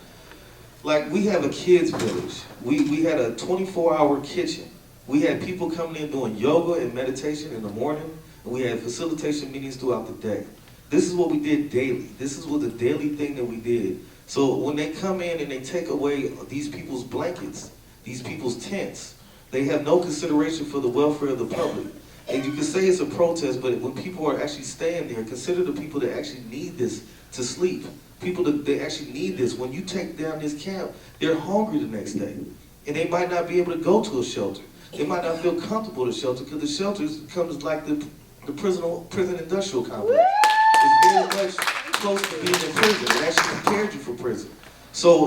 Like, we have a kids village. We had a 24-hour kitchen. We had people coming in doing yoga and meditation in the morning, and we had facilitation meetings throughout the day. This is what we did daily. This is what the daily thing that we did. So when they come in and they take away these people's blankets, these people's tents, they have no consideration for the welfare of the public. And you can say it's a protest, but when people are actually staying there, consider the people that actually need this to sleep. People that they actually need this. When you take down this camp, they're hungry the next day. And they might not be able to go to a shelter. They might not feel comfortable at a shelter because the shelters comes like the prison industrial complex. It's very much close to being in prison. It actually prepared you for prison. So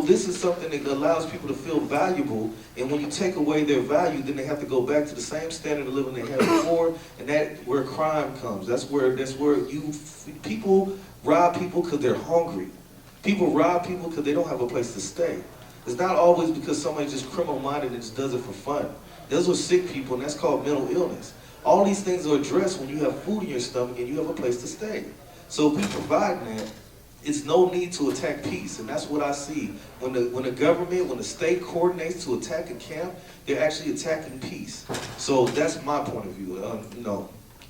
this is something that allows people to feel valuable, and when you take away their value, then they have to go back to the same standard of living they had before, and that's where crime comes. That's where people rob people because they're hungry. People rob people because they don't have a place to stay. It's not always because somebody's just criminal-minded and just does it for fun. Those are sick people, and that's called mental illness. All these things are addressed when you have food in your stomach and you have a place to stay. So if we provide that, it's no need to attack peace, and that's what I see. When the government, when the state coordinates to attack a camp, they're actually attacking peace. So that's my point of view,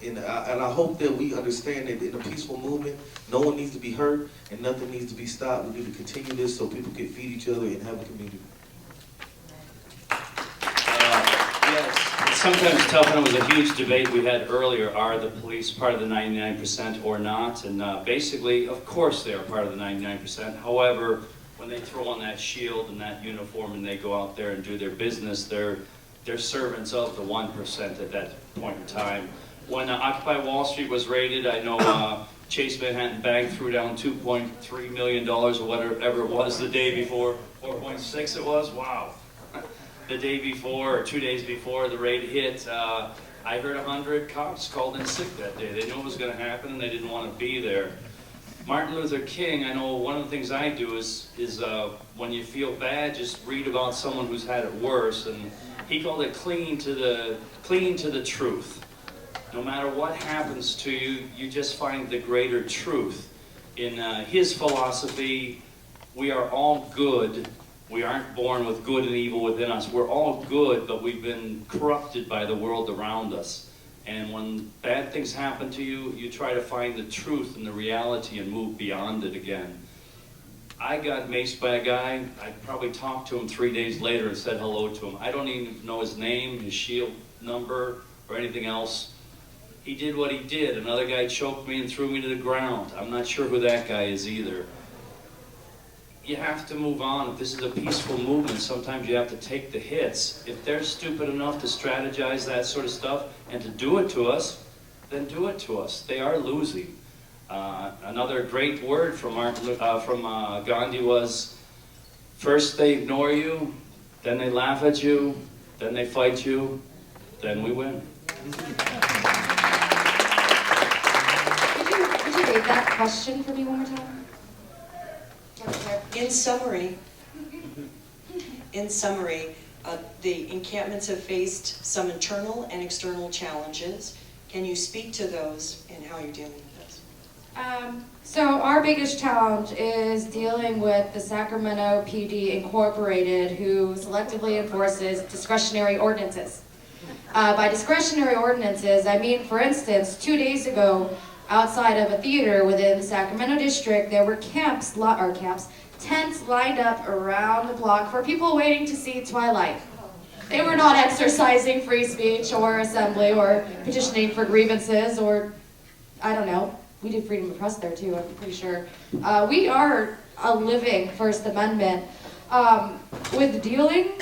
And I hope that we understand that in a peaceful movement, no one needs to be hurt and nothing needs to be stopped. We need to continue this so people can feed each other and have a community. Yes, it's sometimes tough, and it was a huge debate we had earlier. Are the police part of the 99% or not? And basically, of course they are part of the 99%. However, when they throw on that shield and that uniform and they go out there and do their business, they're servants of the 1% at that point in time. When Occupy Wall Street was raided, I know Chase Manhattan Bank threw down $2.3 million or whatever it was the day before. 4.6 it was? Wow. The day before or 2 days before the raid hit, I heard 100 cops called in sick that day. They knew it was going to happen and they didn't want to be there. Martin Luther King, I know one of the things I do is when you feel bad, just read about someone who's had it worse, and he called it clinging to the truth. No matter what happens to you, you just find the greater truth. In his philosophy, we are all good. We aren't born with good and evil within us. We're all good, but we've been corrupted by the world around us. And when bad things happen to you, you try to find the truth and the reality and move beyond it again. I got maced by a guy. I probably talked to him 3 days later and said hello to him. I don't even know his name, his shield number, or anything else. He did what he did. Another guy choked me and threw me to the ground. I'm not sure who that guy is either. You have to move on. If this is a peaceful movement, sometimes you have to take the hits. If they're stupid enough to strategize that sort of stuff and to do it to us, then do it to us. They are losing. Another great word from Gandhi was, first they ignore you, then they laugh at you, then they fight you, then we win. Could you read that question for me one more time? In summary, the encampments have faced some internal and external challenges. Can you speak to those and how you're dealing with those? So our biggest challenge is dealing with the Sacramento PD Incorporated, who selectively enforces discretionary ordinances. By discretionary ordinances, I mean, for instance, 2 days ago, outside of a theater within the Sacramento district, there were tents lined up around the block for people waiting to see Twilight. They were not exercising free speech or assembly or petitioning for grievances or, I don't know, we do freedom of press there too, I'm pretty sure. We are a living First Amendment. With dealing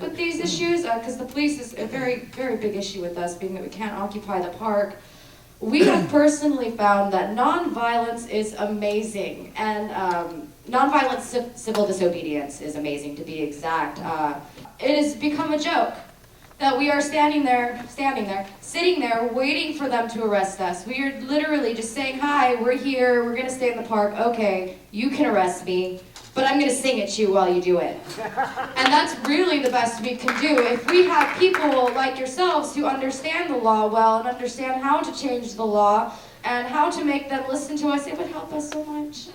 with these issues, because the police is a very, very big issue with us, being that we can't occupy the park, we have personally found that nonviolence is amazing, and nonviolent civil disobedience is amazing, to be exact. It has become a joke that we are sitting there, waiting for them to arrest us. We are literally just saying, hi, we're here, we're gonna stay in the park, okay, you can arrest me, but I'm gonna sing at you while you do it. And that's really the best we can do. If we have people like yourselves who understand the law well and understand how to change the law and how to make them listen to us, it would help us so much.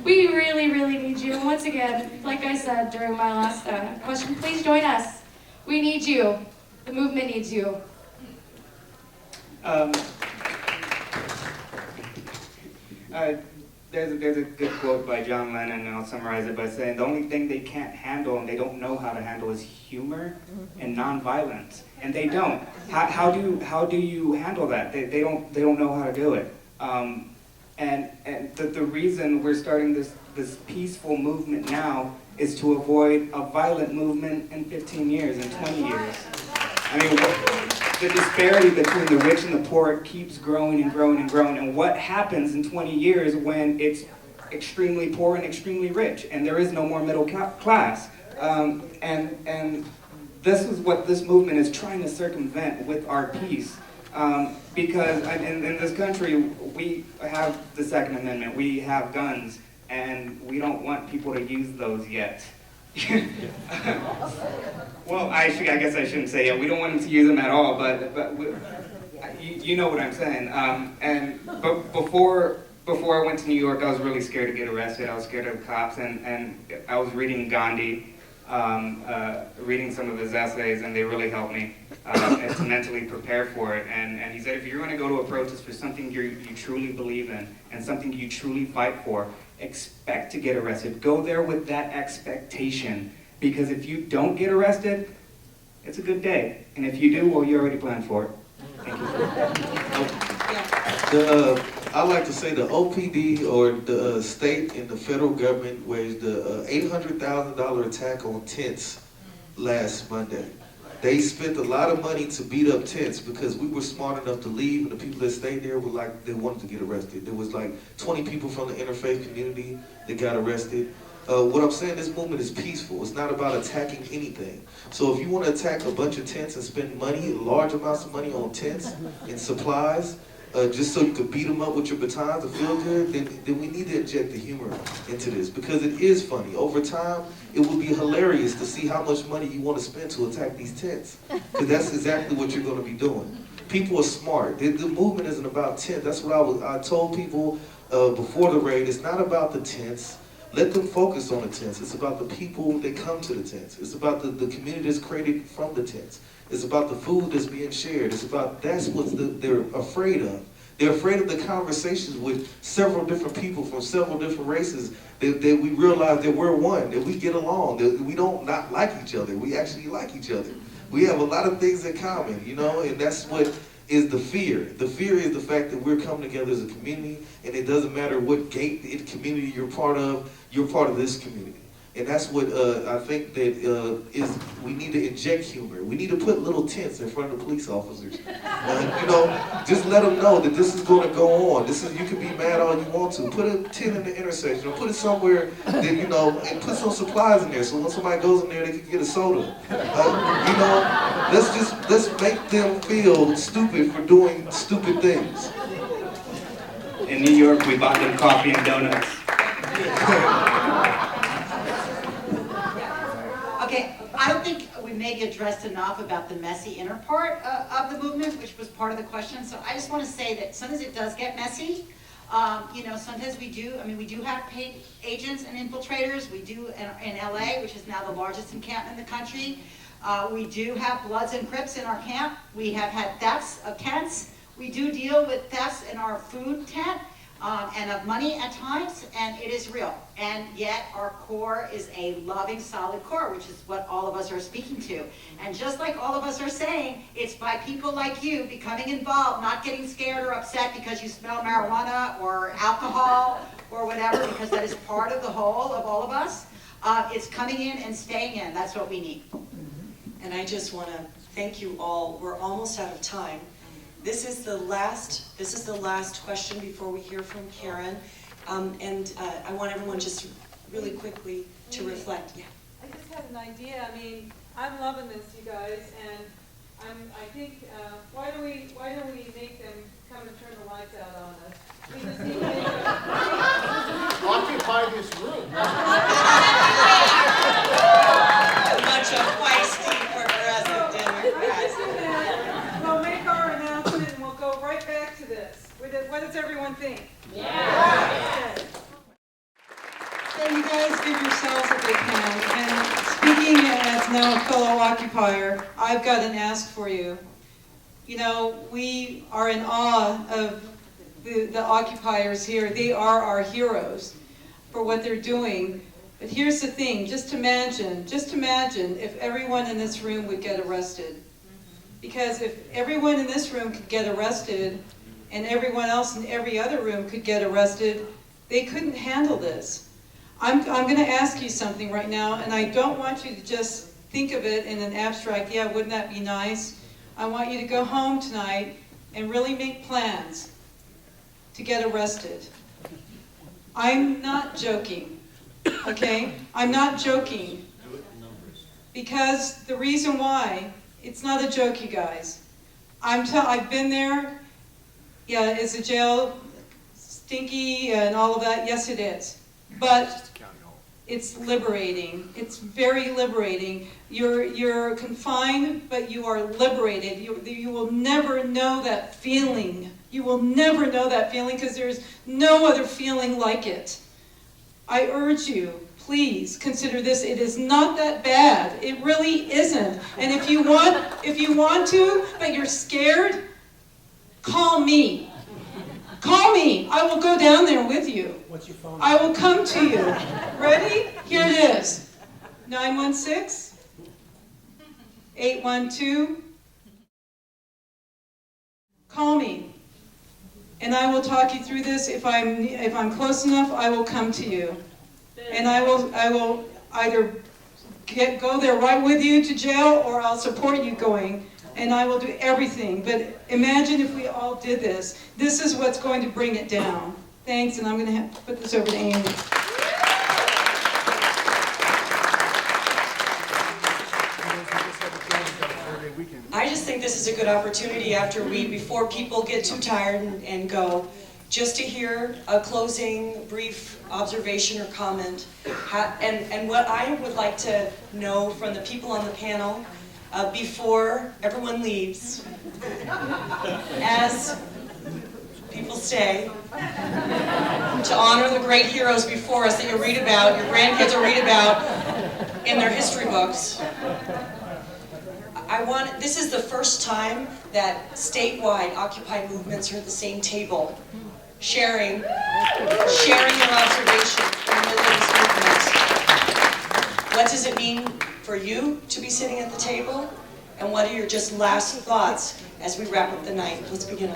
We really, really need you. And once again, like I said during my last question, please join us. We need you. The movement needs you. there's a good quote by John Lennon, and I'll summarize it by saying the only thing they can't handle and they don't know how to handle is humor and nonviolence, and they don't. How do you handle that? They don't know how to do it. And the reason we're starting this peaceful movement now is to avoid a violent movement in 15 years, in 20 years. I mean, the disparity between the rich and the poor keeps growing and growing and growing. And what happens in 20 years when it's extremely poor and extremely rich, and there is no more middle class? And this is what this movement is trying to circumvent with our peace. Because in this country, we have the Second Amendment, we have guns, and we don't want people to use those yet. Well, I guess I shouldn't say it. We don't want them to use them at all, but you know what I'm saying. But before I went to New York, I was really scared to get arrested. I was scared of the cops, and I was reading Gandhi, reading some of his essays, and they really helped me to mentally prepare for it. And he said, if you're going to go to a protest for something you truly believe in and something you truly fight for, expect to get arrested. Go there with that expectation, because if you don't get arrested, it's a good day. And if you do, well, you already planned for it. Thank you. I like to say the OPD or the state and the federal government waged the $800,000 attack on tents last Monday. They spent a lot of money to beat up tents because we were smart enough to leave, and the people that stayed there were like, they wanted to get arrested. There was like 20 people from the interfaith community that got arrested. What I'm saying, this movement is peaceful. It's not about attacking anything. So if you want to attack a bunch of tents and spend money, large amounts of money on tents and supplies, just so you could beat them up with your batons to feel good, then we need to inject the humor into this, because it is funny. Over time, it would be hilarious to see how much money you want to spend to attack these tents, because that's exactly what you're going to be doing. People are smart. The movement isn't about tents. That's what I told people before the raid. It's not about the tents. Let them focus on the tents. It's about the people that come to the tents. It's about the community that's created from the tents. It's about the food that's being shared. That's what they're afraid of. They're afraid of the conversations with several different people from several different races that we realize that we're one, that we get along, that we don't not like each other. We actually like each other. We have a lot of things in common, and that's what is the fear. The fear is the fact that we're coming together as a community, and it doesn't matter what community you're part of this community. And that's what I think that we need to inject humor. We need to put little tents in front of the police officers. Just let them know that this is going to go on. You can be mad all you want to. Put a tent in the intersection, or put it somewhere that, and put some supplies in there, so when somebody goes in there, they can get a soda. Let's make them feel stupid for doing stupid things. In New York, we bought them coffee and donuts. Okay, I don't think we maybe addressed enough about the messy inner part of the movement, which was part of the question. So I just want to say that sometimes it does get messy. Sometimes we do have paid agents and infiltrators. We do in LA, which is now the largest encampment in the country. We do have Bloods and Crips in our camp. We have had thefts of tents. We do deal with thefts in our food tent. And of money at times, and it is real. And yet our core is a loving, solid core, which is what all of us are speaking to. And just like all of us are saying, it's by people like you becoming involved, not getting scared or upset because you smell marijuana or alcohol or whatever, because that is part of the whole of all of us. It's coming in and staying in. That's what we need. And I just want to thank you all. We're almost out of time. This is the last question before we hear from Karen, and I want everyone just really quickly to reflect. Yeah. I just had an idea. I mean, I'm loving this, you guys, and I think why don't we make them come and turn the lights out on us? We just need to occupy this room. Much of feisty progressive Democrats. We'll make our announcement and we'll go right back to this. What does everyone think? Yeah. Okay. So you guys give yourselves a big hand. And speaking as now a fellow occupier, I've got an ask for you. We are in awe of the occupiers here, they are our heroes for what they're doing. But here's the thing, just imagine if everyone in this room would get arrested. Because if everyone in this room could get arrested, and everyone else in every other room could get arrested, they couldn't handle this. I'm going to ask you something right now, and I don't want you to just think of it in an abstract, yeah, wouldn't that be nice? I want you to go home tonight and really make plans to get arrested. I'm not joking, okay? I'm not joking. Because the reason why, it's not a joke, you guys. I've been there. Yeah, is the jail stinky and all of that? Yes, it is. But it's liberating. It's very liberating. You're confined, but you are liberated. You will never know that feeling. You will never know that feeling because there's no other feeling like it. I urge you, please consider this. It is not that bad. It really isn't. And if you want to, but you're scared, call me. Call me. I will go down there with you. What's your phone? I will come to you. Ready? Here it is. 916-812. Call me. And I will talk you through this. If I'm close enough, I will come to you. And I will either go there right with you to jail, or I'll support you going. And I will do everything. But imagine if we all did this. This is what's going to bring it down. Thanks, and I'm going to have to put this over to Amy. I just think this is a good opportunity before people get too tired and go, just to hear a closing brief observation or comment. And what I would like to know from the people on the panel, before everyone leaves, as people stay, to honor the great heroes before us that you read about, your grandkids will read about in their history books. This is the first time that statewide Occupy movements are at the same table, sharing their observations in the middle of this movement. What does it mean for you to be sitting at the table? And what are your just last thoughts as we wrap up the night? Let's begin.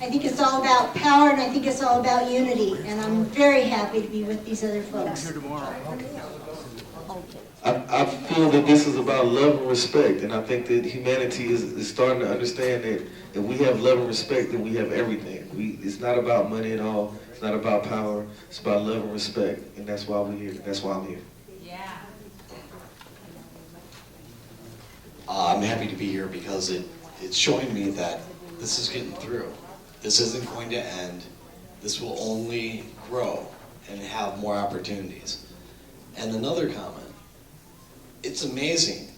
I think it's all about power, and I think it's all about unity, and I'm very happy to be with these other folks. I feel that this is about love and respect, and I think that humanity is starting to understand that if we have love and respect, then we have everything. It's not about money at all. It's not about power. It's about love and respect, and that's why we're here. That's why I'm here. Yeah. I'm happy to be here because it's showing me that this is getting through. This isn't going to end. This will only grow and have more opportunities. And another comment. It's amazing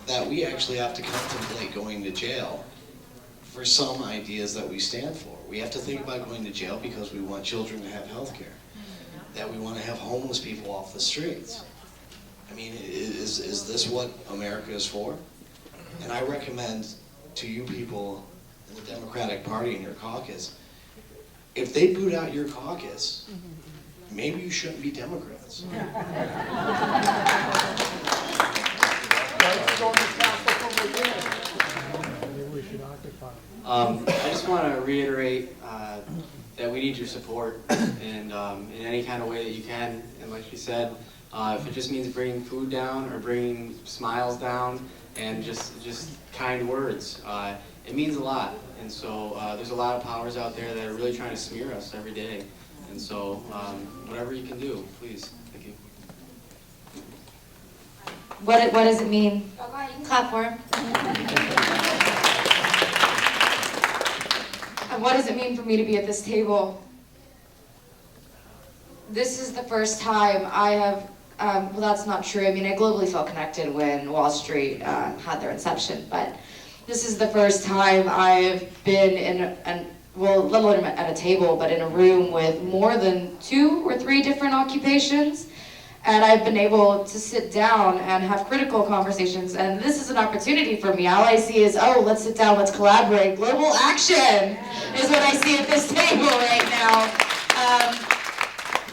that we actually have to contemplate going to jail for some ideas that we stand for. We have to think about going to jail because we want children to have health care, that we want to have homeless people off the streets. I mean, is this what America is for? And I recommend to you people in the Democratic Party and your caucus, if they boot out your caucus, maybe you shouldn't be Democrats. I just want to reiterate that we need your support, and in any kind of way that you can. And like you said, if it just means bringing food down or bringing smiles down and just kind words, it means a lot. And so there's a lot of powers out there that are really trying to smear us every day. And so whatever you can do, please. Thank you. What does it mean? You can clap for him. And what does it mean for me to be at this table? This is the first time I have, well, that's not true. I mean, I globally felt connected when Wall Street had their inception, but this is the first time I've been well, let alone at a table, but in a room with more than 2 or 3 different occupations. and I've been able to sit down and have critical conversations, and this is an opportunity for me. All I see is, oh, let's sit down, let's collaborate. Global action is what I see at this table right now.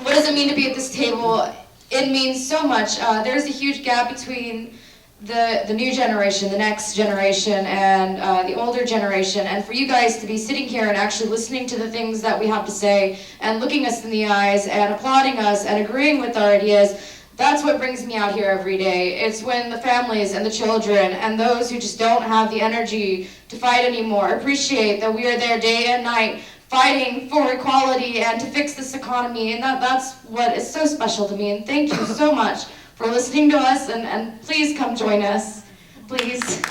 What does it mean to be at this table? It means so much. There's a huge gap between the new generation, the next generation, and the older generation. And for you guys to be sitting here and actually listening to the things that we have to say and looking us in the eyes and applauding us and agreeing with our ideas, that's what brings me out here every day. It's when the families and the children and those who just don't have the energy to fight anymore appreciate that we are there day and night fighting for equality and to fix this economy. And that's what is so special to me. And thank you so much for listening to us, and please come join us, please.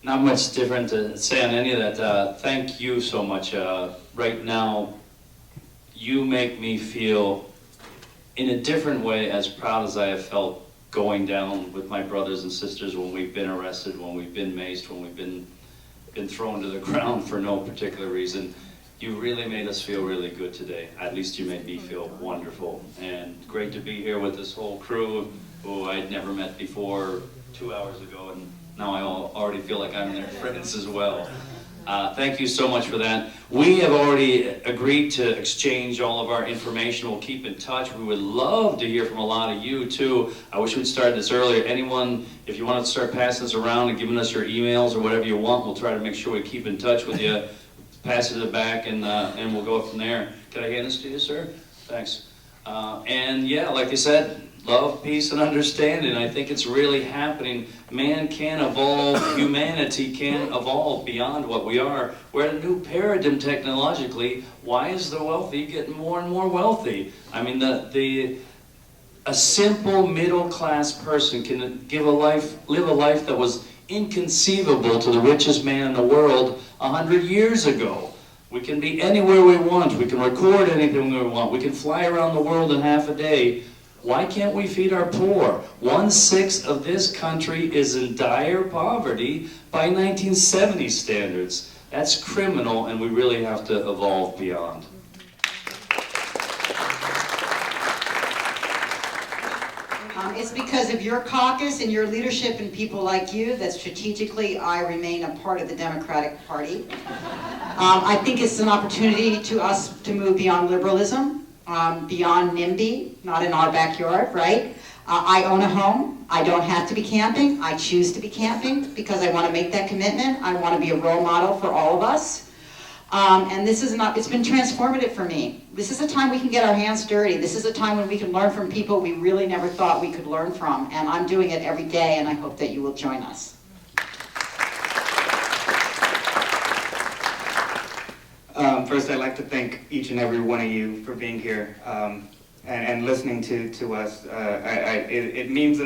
Not much different to say on any of that. Thank you so much. Right now, you make me feel in a different way as proud as I have felt going down with my brothers and sisters when we've been arrested, when we've been maced, when we've been thrown to the ground for no particular reason. You really made us feel really good today. At least you made me feel wonderful. And great to be here with this whole crew who I'd never met before 2 hours ago, and now I already feel like I'm their friends as well. Thank you so much for that. We have already agreed to exchange all of our information. We'll keep in touch. We would love to hear from a lot of you too. I wish we'd started this earlier. Anyone, if you want to start passing this around and giving us your emails or whatever you want, we'll try to make sure we keep in touch with you. Pass it back and we'll go from there. Can I hand this to you, sir? Thanks. And yeah, like I said, love, peace, and understanding. I think it's really happening. Man can evolve, humanity can evolve beyond what we are. We're at a new paradigm technologically. Why is the wealthy getting more and more wealthy? I mean, a simple middle-class person can live a life that was inconceivable to the richest man in the world 100 years ago. We can be anywhere we want. We can record anything we want. We can fly around the world in half a day. Why can't we feed our poor? 1/6 of this country is in dire poverty by 1970 standards. That's criminal, and we really have to evolve beyond. It's because of your caucus and your leadership and people like you that strategically I remain a part of the Democratic Party. I think it's an opportunity to us to move beyond liberalism, beyond NIMBY, not in our backyard, right? I own a home. I don't have to be camping. I choose to be camping because I want to make that commitment. I want to be a role model for all of us. And it's been transformative for me. This is a time we can get our hands dirty. This is a time when we can learn from people we really never thought we could learn from. And I'm doing it every day, and I hope that you will join us. First, I'd like to thank each and every one of you for being here and listening to us. It means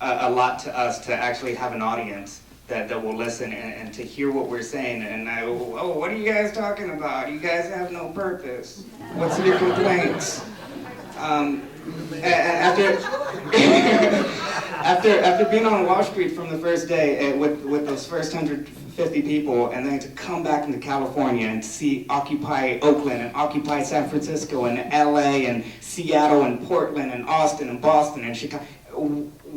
a lot to us to actually have an audience that will listen and to hear what we're saying. And what are you guys talking about? You guys have no purpose. What's your complaints? After being on Wall Street from the first day with those first 150 people, and then to come back into California and see Occupy Oakland and Occupy San Francisco and LA and Seattle and Portland and Austin and Boston and Chicago.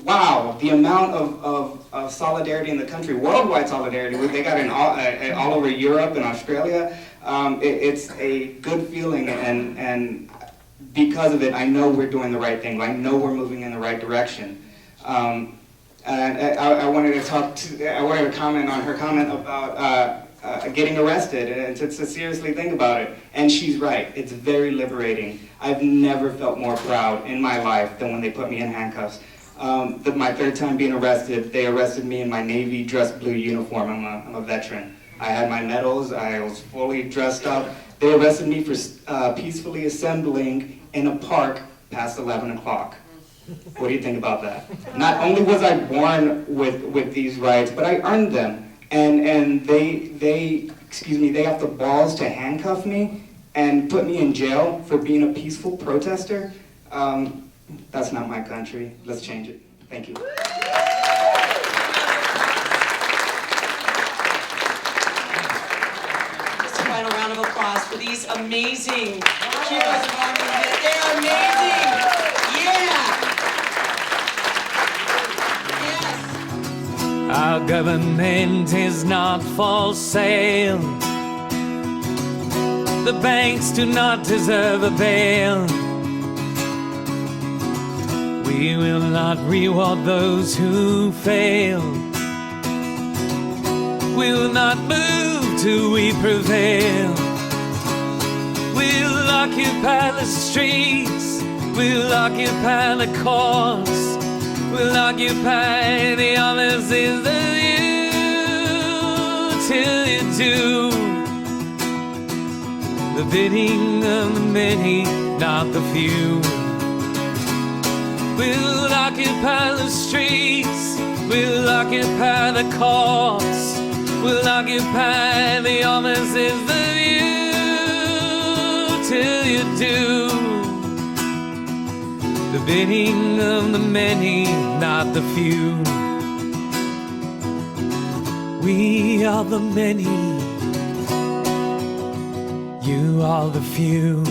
Wow, the amount of solidarity in the country, worldwide solidarity, they got it all over Europe and Australia. It's a good feeling, and because of it, I know we're doing the right thing. I know we're moving in the right direction. And I wanted to comment on her comment about getting arrested and to seriously think about it. And she's right. It's very liberating. I've never felt more proud in my life than when they put me in handcuffs. My third time being arrested, they arrested me in my Navy dress blue uniform. I'm a veteran. I had my medals. I was fully dressed up. They arrested me for peacefully assembling in a park past 11 o'clock. What do you think about that? Not only was I born with these rights, but I earned them. And they have the balls to handcuff me and put me in jail for being a peaceful protester. That's not my country. Let's change it. Thank you. Just a final round of applause. applause for these amazing heroes of our movement. They're amazing. Yeah. Yes. Our government is not for sale. The banks do not deserve a bail. We will not reward those who fail. We will not move till we prevail. We'll occupy the streets. We'll occupy the courts. We'll occupy the offices of you till you do the bidding of the many, not the few. We'll occupy the streets. We'll occupy the courts. We'll occupy the offices of you till you do the bidding of the many, not the few. We are the many. You are the few.